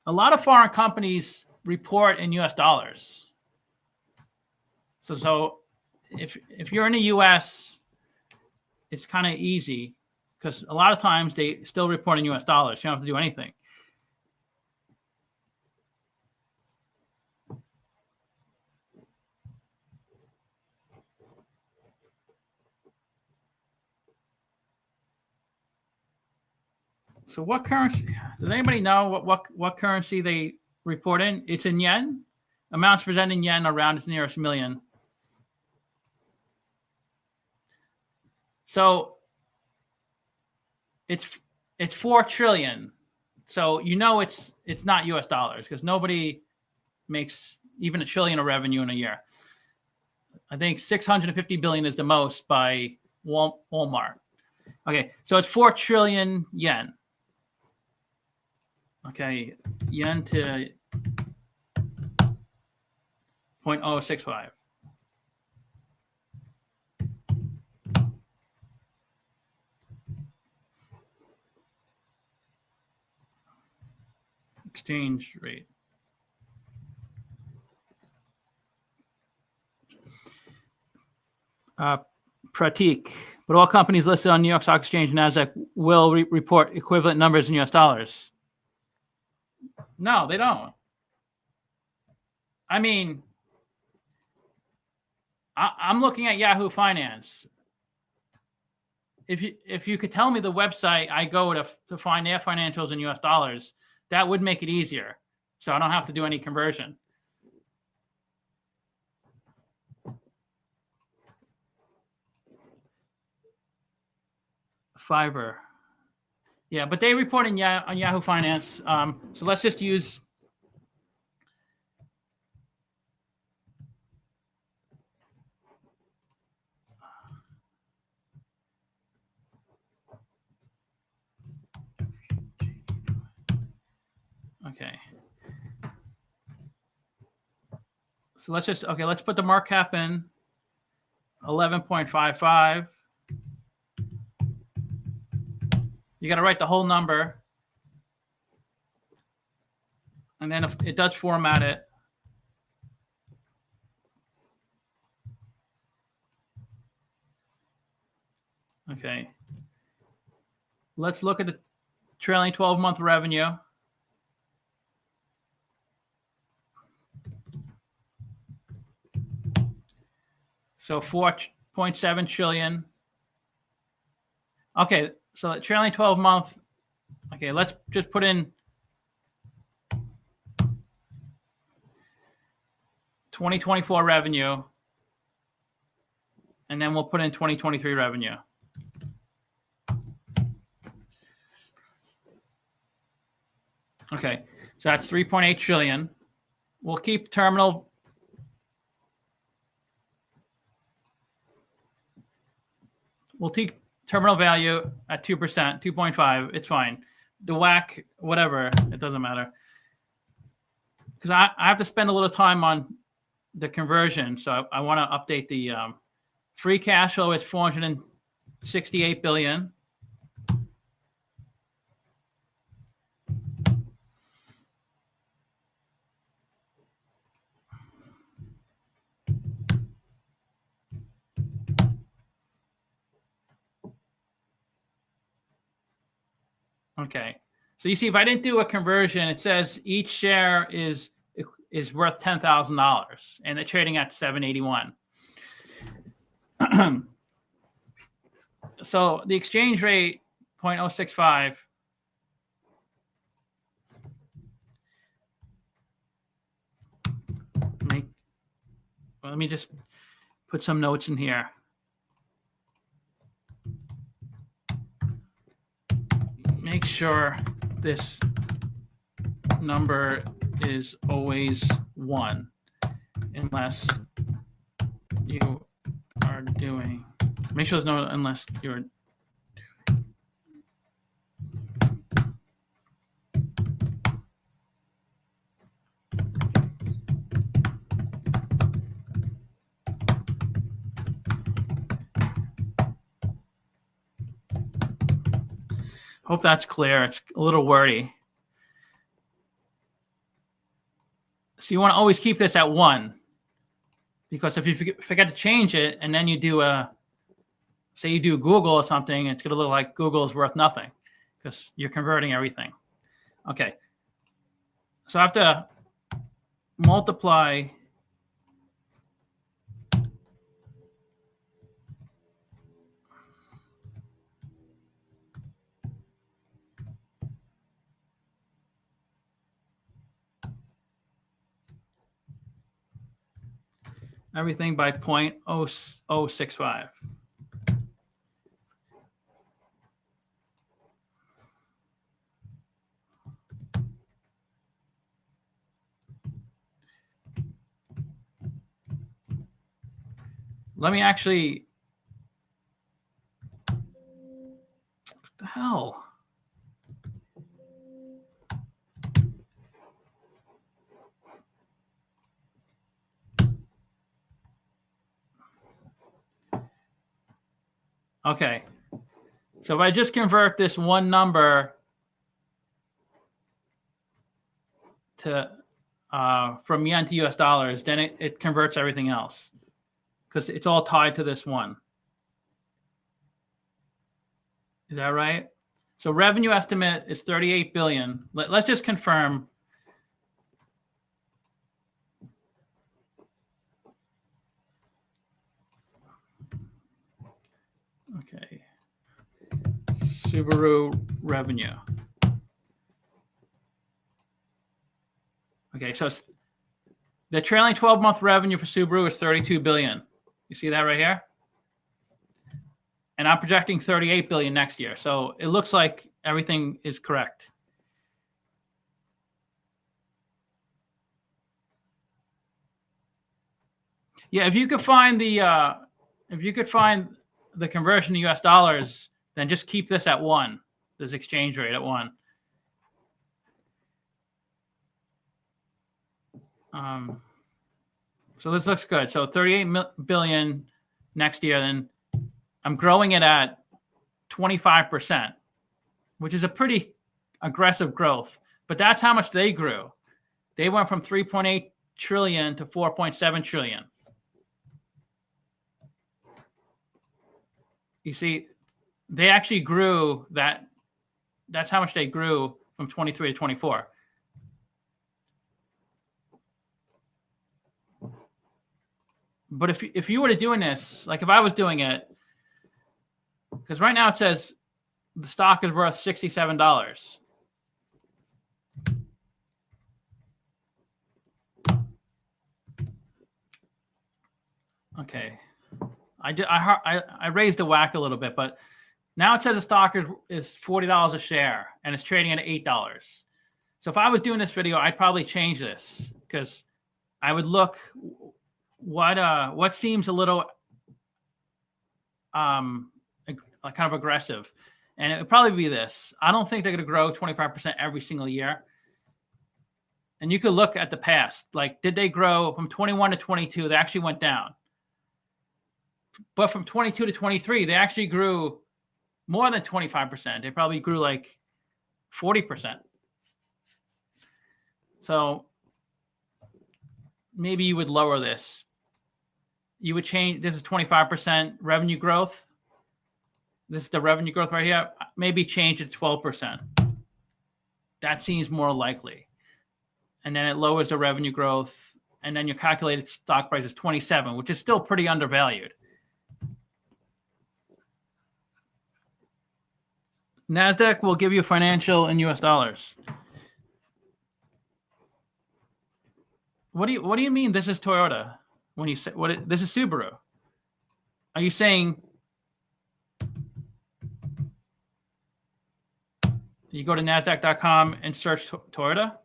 A lot of foreign companies report in US dollars. So if you're in the US, it's kind of easy, because a lot of times they still report in US dollars. You don't have to do anything. So what currency? Does anybody know what currency they report in? It's in yen. Amounts presented in yen are rounded to nearest million. So it's 4 trillion. So you know it's not US dollars, because nobody makes even $1 trillion of revenue in a year. I think 650 billion is the most by Walmart. Okay, so it's 4 trillion yen. Okay, yen to 0.065. Exchange rate. Pratik, but all companies listed on New York Stock Exchange and NASDAQ will report equivalent numbers in US dollars. No, they don't. I mean, I'm looking at Yahoo Finance. If you could tell me the website I go to find their financials in US dollars, that would make it easier, so I don't have to do any conversion. Fiverr. Yeah, but they report on Yahoo Finance. So let's just use. Okay. So let's put the market cap in 11.55. You got to write the whole number. And then if it does format it. Okay. Let's look at the trailing 12-month revenue. So 4.7 trillion. Okay, so the trailing 12-month. Okay, let's just put in 2024 revenue, and then we'll put in 2023 revenue. Okay, so that's 3.8 trillion. We'll keep terminal. we'll take terminal value at 2%, 2.5. It's fine. The WACC, whatever, it doesn't matter. Because I have to spend a little time on the conversion. So I want to update the free cash flow is 468 billion. Okay. So you see, if I didn't do a conversion, it says each share is worth $10,000, and they're trading at 781. So the exchange rate 0.065. Let me just put some notes in here. Make sure this number is always 1 unless you are doing, make sure there's no unless you're hope that's clear. It's a little wordy. So you want to always keep this at 1, because if you forget to change it and then you do say you do Google or something, it's going to look like Google is worth nothing because you're converting everything. Okay. So I have to multiply everything by 0.0065. Let me actually, what the hell? Okay, so if I just convert this one number to from yen to US dollars, then it converts everything else because it's all tied to this one. Is that right? So revenue estimate is 38 billion. Let's just confirm. Okay. Subaru revenue. Okay, so the trailing 12-month revenue for Subaru is 32 billion. You see that right here? And I'm projecting 38 billion next year. So it looks like everything is correct. Yeah, if you could find the conversion to US dollars, then just keep this at 1. This exchange rate at 1. So this looks good. So 38 billion next year, then I'm growing it at 25%, which is a pretty aggressive growth. But that's how much they grew. They went from 3.8 trillion to 4.7 trillion. You see, they actually grew that. That's how much they grew from 23 to 24. But if you were doing this, like if I was doing it, because right now it says the stock is worth $67. Okay, I raised the WACC a little bit, but now it says the stock is $40 a share and it's trading at $8. So if I was doing this video, I'd probably change this because I would look what seems a little kind of aggressive. And it would probably be this. I don't think they're going to grow 25% every single year. And you could look at the past. Like, did they grow from 21 to 22? They actually went down. But from 22 to 23, they actually grew more than 25%. They probably grew like 40%. So maybe you would lower this. You would change, this is 25% revenue growth. This is the revenue growth right here. Maybe change it to 12%. That seems more likely. And then it lowers the revenue growth. And then your calculated stock price is 27, which is still pretty undervalued. NASDAQ will give you financial in US dollars. What do you mean this is Toyota? When you say this is Subaru? Are you saying you go to NASDAQ.com and search Toyota?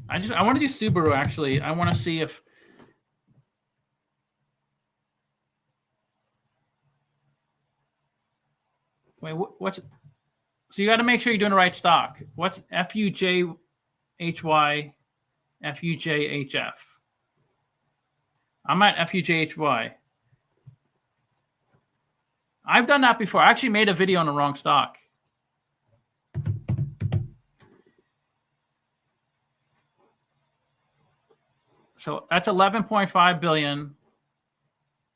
I want to do Subaru, actually. I want to see if what's so you got to make sure you're doing the right stock. What's FUJHY FUJHF? I'm at FUJHY. I've done that before. I actually made a video on the wrong stock. So that's 11.5 billion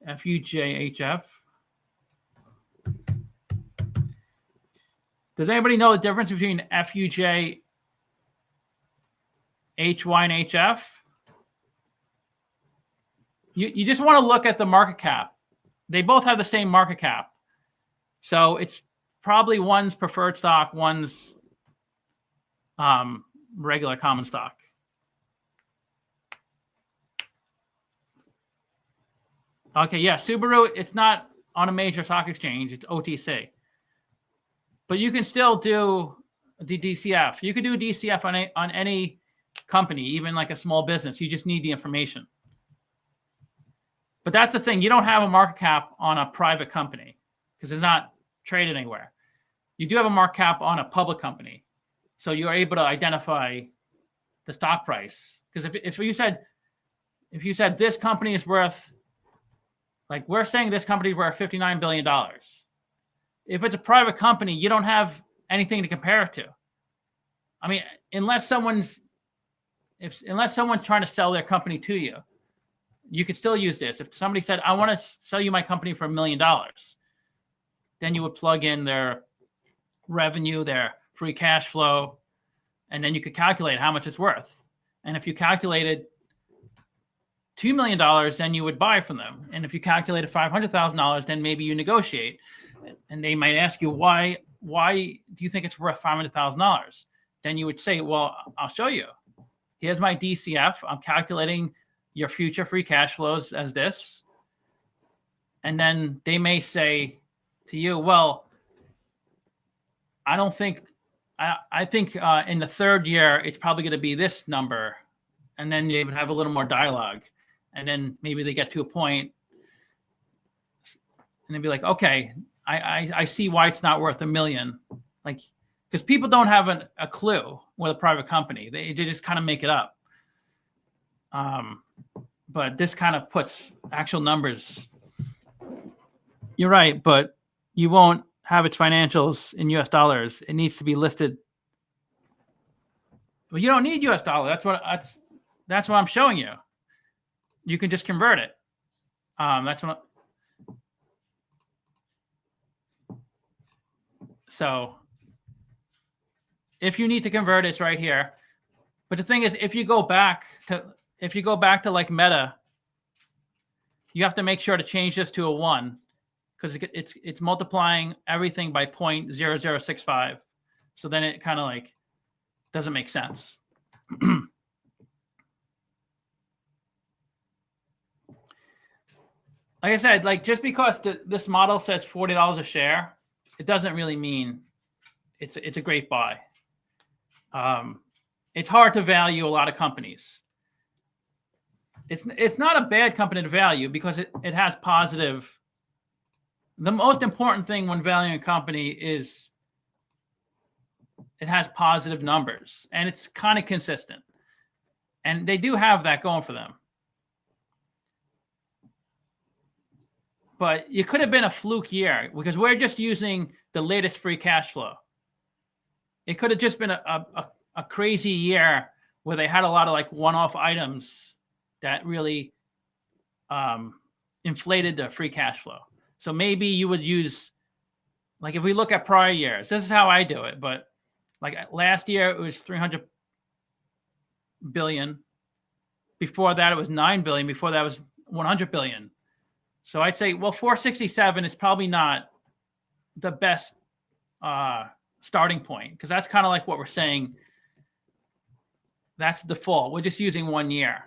FUJHF. Does anybody know the difference between FUJ, HY, and HF? You just want to look at the market cap. They both have the same market cap. So it's probably one's preferred stock, one's regular common stock. Okay, yeah, Subaru, it's not on a major stock exchange. It's OTC. But you can still do the DCF. You can do DCF on any company, even like a small business. You just need the information. But that's the thing. You don't have a market cap on a private company because it's not traded anywhere. You do have a market cap on a public company. So you're able to identify the stock price. Because if you said this company is worth, like we're saying this company is worth $59 billion. If it's a private company, you don't have anything to compare it to. I mean, unless someone's trying to sell their company to you, you could still use this. If somebody said, I want to sell you my company for $1 million, then you would plug in their revenue, their free cash flow, and then you could calculate how much it's worth. And if you calculated $2 million, then you would buy from them. And if you calculated $500,000, then maybe you negotiate. And they might ask you, why do you think it's worth $500,000? Then you would say, well, I'll show you. Here's my DCF. I'm calculating your future free cash flows as this. And then they may say to you, well, I don't think, I think in the third year, it's probably going to be this number. And then they would have a little more dialogue. And then maybe they get to a point and they'd be like, okay, I see why it's not worth $1 million. Like, because people don't have a clue with a private company. They just kind of make it up. But this kind of puts actual numbers. You're right, but you won't have its financials in US dollars. It needs to be listed. Well, you don't need US dollars. That's what I'm showing you. You can just convert it. That's what. So if you need to convert, it's right here. But the thing is, if you go back to like Meta, you have to make sure to change this to a 1 because it's multiplying everything by 0.0065. So then it kind of like doesn't make sense. like I said, like just because this model says $40 a share, it doesn't really mean it's a great buy. It's hard to value a lot of companies. It's not a bad company to value because it has positive. The most important thing when valuing a company is it has positive numbers and it's kind of consistent. And they do have that going for them. But it could have been a fluke year because we're just using the latest free cash flow. It could have just been a crazy year where they had a lot of like one-off items that really inflated the free cash flow. So maybe you would use, like if we look at prior years, this is how I do it, but like last year it was 300 billion. Before that it was 9 billion. Before that was 100 billion. So I'd say, well, 467 is probably not the best starting point because that's kind of like what we're saying. That's the default. We're just using 1 year.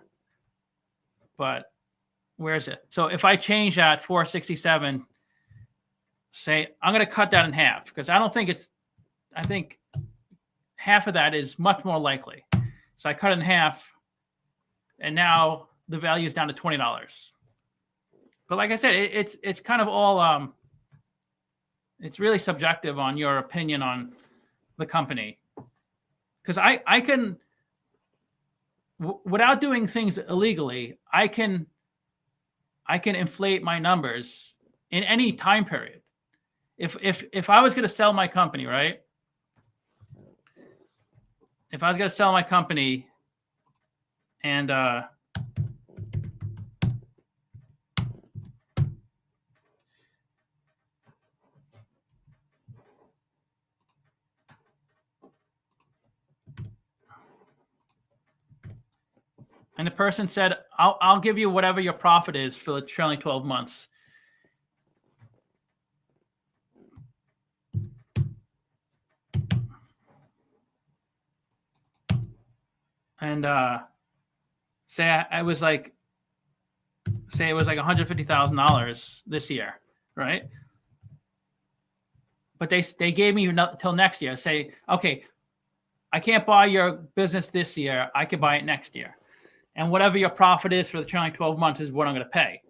But where is it? So if I change that 467, say I'm going to cut that in half because I don't think it's, I think half of that is much more likely. So I cut it in half and now the value is down to $20. But like I said, it's kind of all, it's really subjective on your opinion on the company. Because I can, without doing things illegally, I can inflate my numbers in any time period. If I was going to sell my company, right? If I was going to sell my company and the person said, I'll give you whatever your profit is for the trailing 12 months. And say it was like $150,000 this year, right? But they gave me till next year. Say, okay, I can't buy your business this year. I can buy it next year. And whatever your profit is for the trailing 12 months is what I'm going to pay.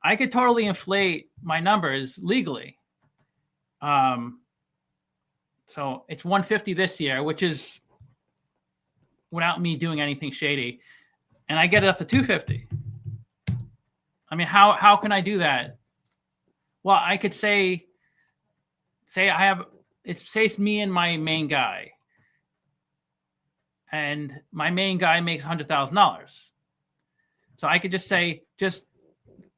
I could totally inflate my numbers legally. So it's 150 this year, which is without me doing anything shady. And I get it up to 250. I mean, how can I do that? Well, I could say it's me and my main guy. And my main guy makes $100,000. So I could just say, just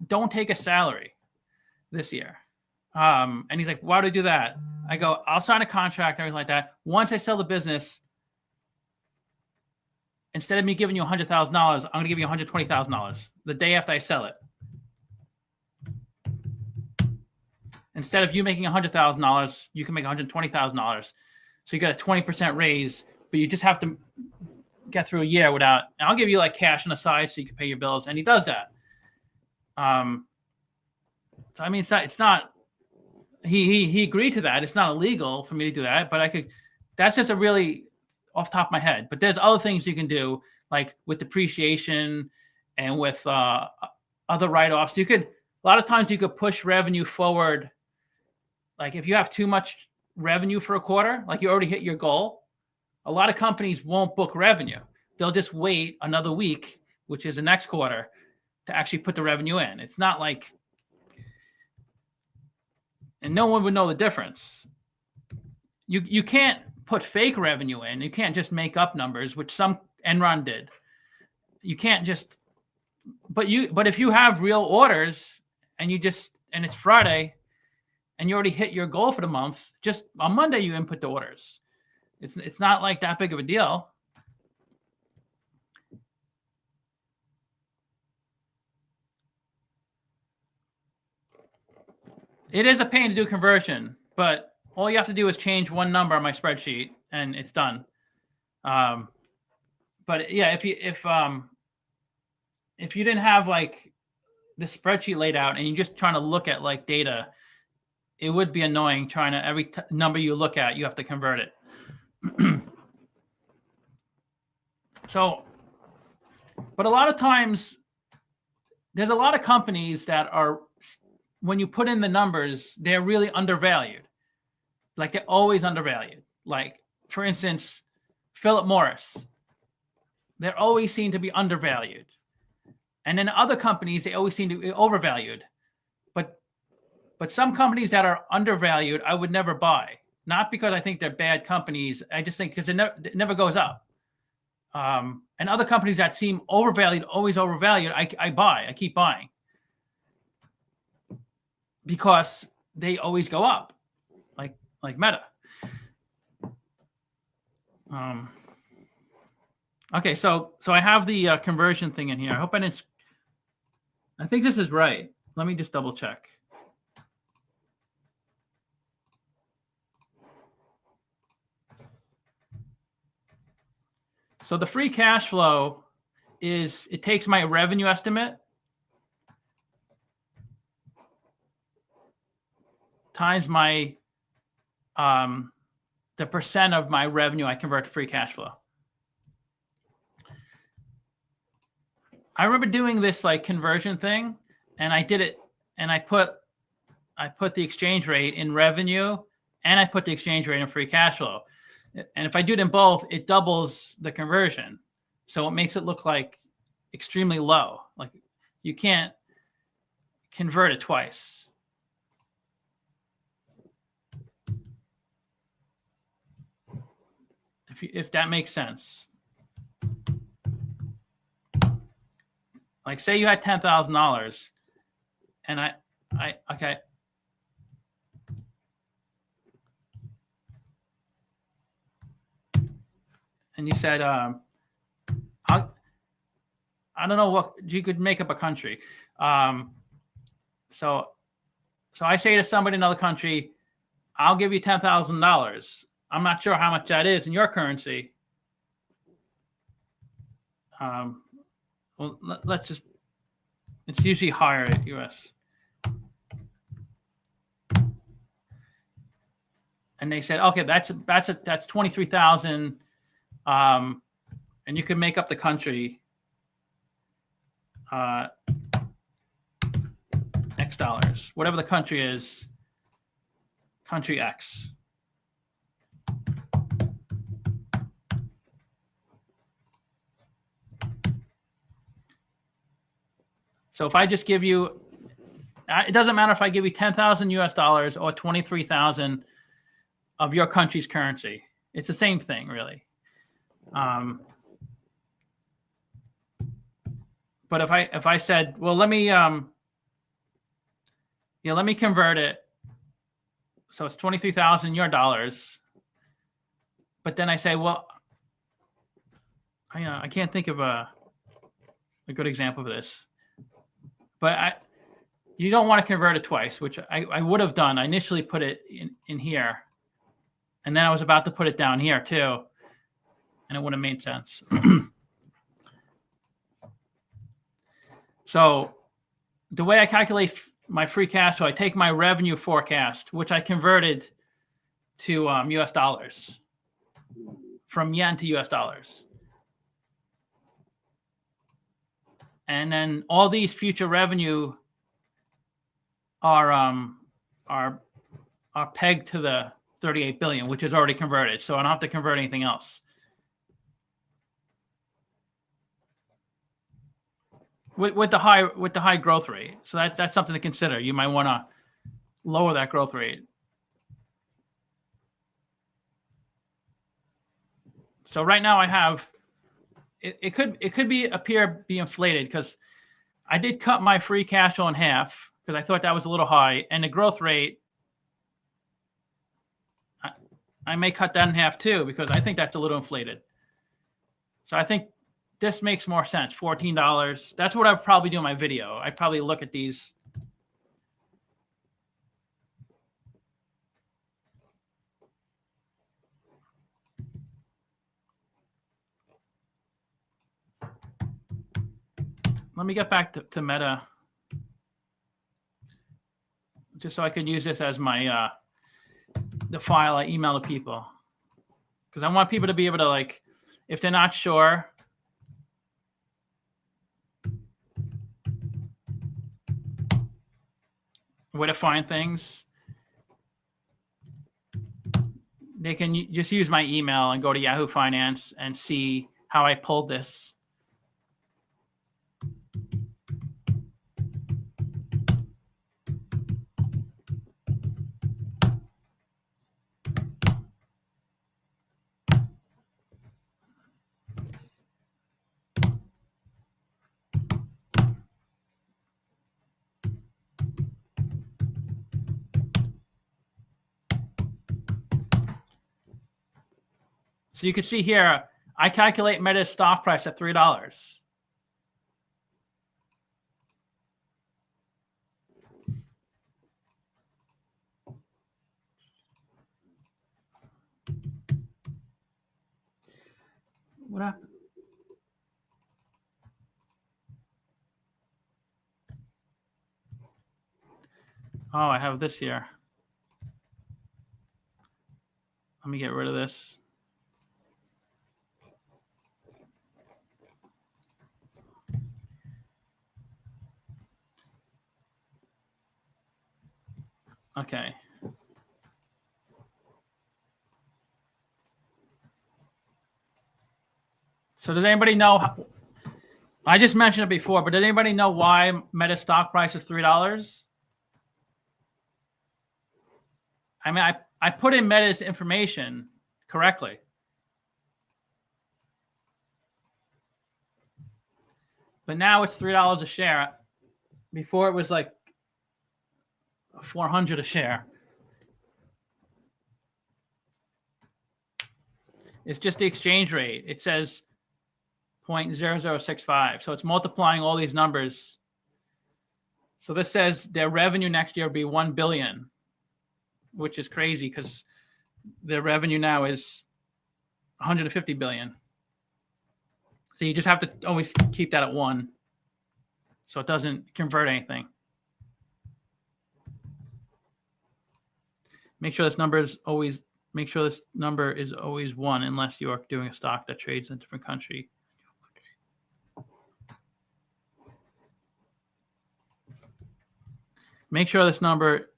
don't take a salary this year. And he's like, why do I do that? I go, I'll sign a contract and everything like that. Once I sell the business, instead of me giving you $100,000, I'm going to give you $120,000 the day after I sell it. Instead of you making $100,000, you can make $120,000. So you got a 20% raise, but you just have to get through a year without, and I'll give you like cash on the side so you can pay your bills. And he does that. So I mean, it's not, he agreed to that. It's not illegal for me to do that, but that's just a really off the top of my head. But there's other things you can do, like with depreciation and with other write-offs. A lot of times you could push revenue forward. Like if you have too much revenue for a quarter, like you already hit your goal, a lot of companies won't book revenue. They'll just wait another week, which is the next quarter, to actually put the revenue in. It's not like, and no one would know the difference. You can't put fake revenue in. You can't just make up numbers, which some Enron did. You can't just, but if you have real orders and and it's Friday and you already hit your goal for the month, just on Monday you input the orders. It's not like that big of a deal. It is a pain to do conversion, but all you have to do is change one number on my spreadsheet and it's done. But yeah, if you didn't have like this spreadsheet laid out and you're just trying to look at like data, it would be annoying trying to every number you look at, you have to convert it. So, but a lot of times there's a lot of companies that are, when you put in the numbers, they're really undervalued. Like they're always undervalued. Like for instance, Philip Morris, they always seem to be undervalued. And then other companies, they always seem to be overvalued. But some companies that are undervalued, I would never buy. Not because I think they're bad companies. I just think because it never goes up. And other companies that seem overvalued, always overvalued, I buy. I keep buying. Because they always go up. Like Meta. Okay, so I have the conversion thing in here. I hope I didn't. I think this is right. Let me just double check. So the free cash flow is, it takes my revenue estimate times my the percent of my revenue I convert to free cash flow. I remember doing this like conversion thing, and I did it, and I put the exchange rate in revenue, and I put the exchange rate in free cash flow. And if I do it in both, it doubles the conversion. So it makes it look like extremely low. Like you can't convert it twice. If that makes sense. Like say you had $10,000 and okay. And you said, I don't know what, you could make up a country. So I say to somebody in another country, I'll give you $10,000. I'm not sure how much that is in your currency. Well, let's just, it's usually higher at US. And they said, okay, that's 23,000. And you can make up the country, X dollars, whatever the country is, country X. So if I just give you, it doesn't matter if I give you 10,000 US dollars or 23,000 of your country's currency. It's the same thing, really. But if I said, well, let me convert it. So it's 23,000 your dollars. But then I say, well, I can't think of a good example of this. But you don't want to convert it twice, which I would have done. I initially put it in here, and then I was about to put it down here too, and it would have made sense. So the way I calculate my free cash flow, I take my revenue forecast, which I converted to US dollars, from yen to US dollars. And then all these future revenue are pegged to the 38 billion, which is already converted. So I don't have to convert anything else. With the high growth rate. So that's something to consider. You might want to lower that growth rate. So right now I have, it could appear be inflated because I did cut my free cash flow in half because I thought that was a little high, and the growth rate, I may cut that in half too because I think that's a little inflated. So I think this makes more sense. $14. That's what I would probably do in my video. I'd probably look at these. Let me get back to Meta. just so I can use this as my the file I email to people, because I want people to be able to, like, if they're not sure, where to find things, they can just use my email and go to Yahoo Finance and see how I pulled this. So you can see here, I calculate Meta's stock price at $3. What happened? Oh, I have this here. Let me get rid of this. Okay. So does anybody know? I just mentioned it before, but did anybody know why Meta stock price is $3? I mean, I put in Meta's information correctly. But now it's $3 a share. Before it was like $400 a share. It's just the exchange rate. It says 0.0065. So it's multiplying all these numbers. So this says their revenue next year will be $1 billion, which is crazy because their revenue now is $150 billion. So you just have to always keep that at 1, so it doesn't convert anything. Make sure this number is always 1 unless you are doing a stock that trades in a different country. Make sure this number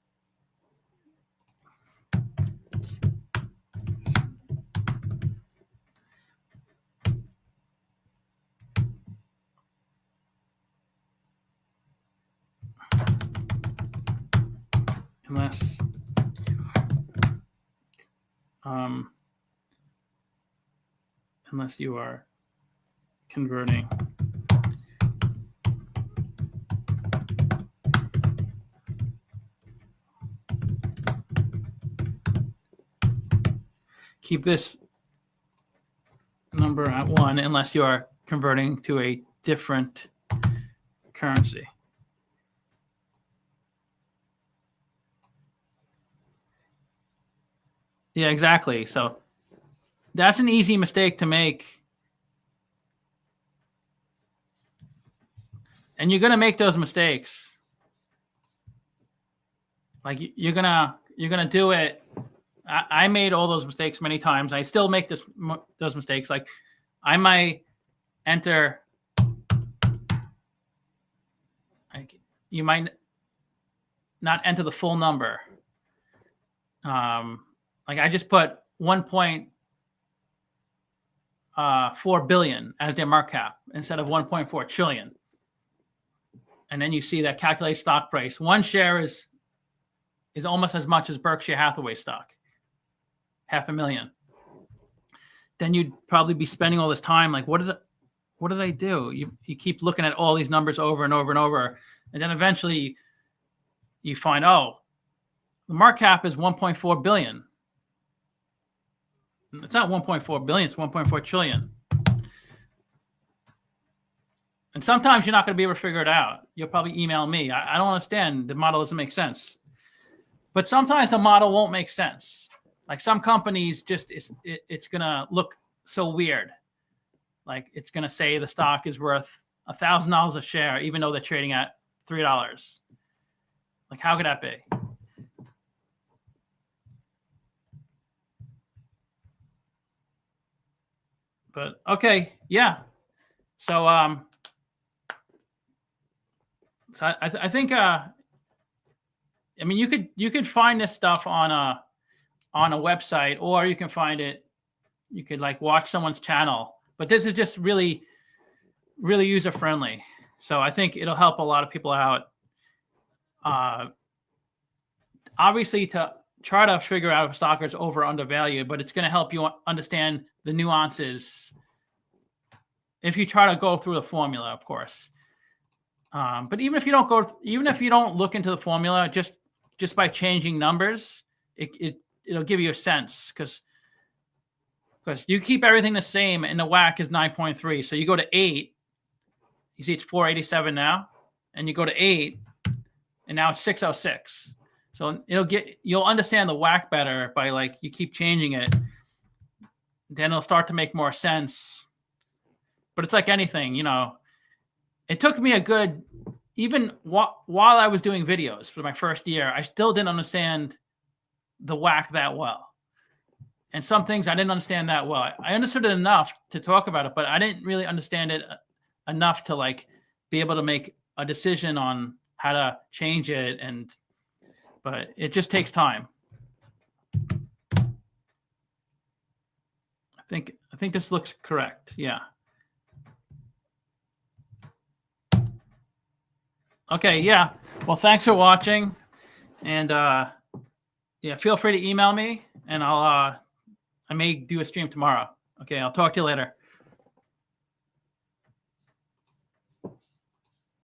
unless you are converting. Keep this number at 1 unless you are converting to a different currency. Yeah, exactly. So that's an easy mistake to make. And you're going to make those mistakes. Like you're going to do it. I made all those mistakes many times. I still make those mistakes. Like I might enter, you might not enter the full number. Like I just put 1.4 billion as their market cap instead of 1.4 trillion. And then you see that calculated stock price. One share is almost as much as Berkshire Hathaway stock. $500,000. Then you'd probably be spending all this time like, what did I do? You keep looking at all these numbers over and over and over, and then eventually you find, oh, the market cap is 1.4 billion. It's not 1.4 billion, it's 1.4 trillion. And sometimes you're not going to be able to figure it out. You'll probably email me. I don't understand. The model doesn't make sense. But sometimes the model won't make sense. Like some companies, just it's going to look so weird. Like it's going to say the stock is worth $1,000 a share, even though they're trading at $3. Like how could that be? But okay, yeah. So I think I mean you could find this stuff on a website, or you can find it. You could like watch someone's channel, but this is just really user friendly. So I think it'll help a lot of people out. Obviously, to try to figure out if stock is over or undervalued, but it's going to help you understand the nuances if you try to go through the formula, of course. But even if you don't look into the formula, just by changing numbers, it'll give you a sense, because you keep everything the same and the WACC is 9.3. So you go to 8, you see it's 487 now, and you go to 8, and now it's 606. So you'll understand the WACC better by like you keep changing it. Then it'll start to make more sense. But it's like anything, it took me a good, even while I was doing videos for my first year, I still didn't understand the WACC that well. And some things I didn't understand that well. I understood it enough to talk about it, but I didn't really understand it enough to like be able to make a decision on how to change it. But it just takes time. I think this looks correct. Yeah. Okay. Yeah. Well, thanks for watching, and yeah, feel free to email me, and I may do a stream tomorrow. Okay. I'll talk to you later.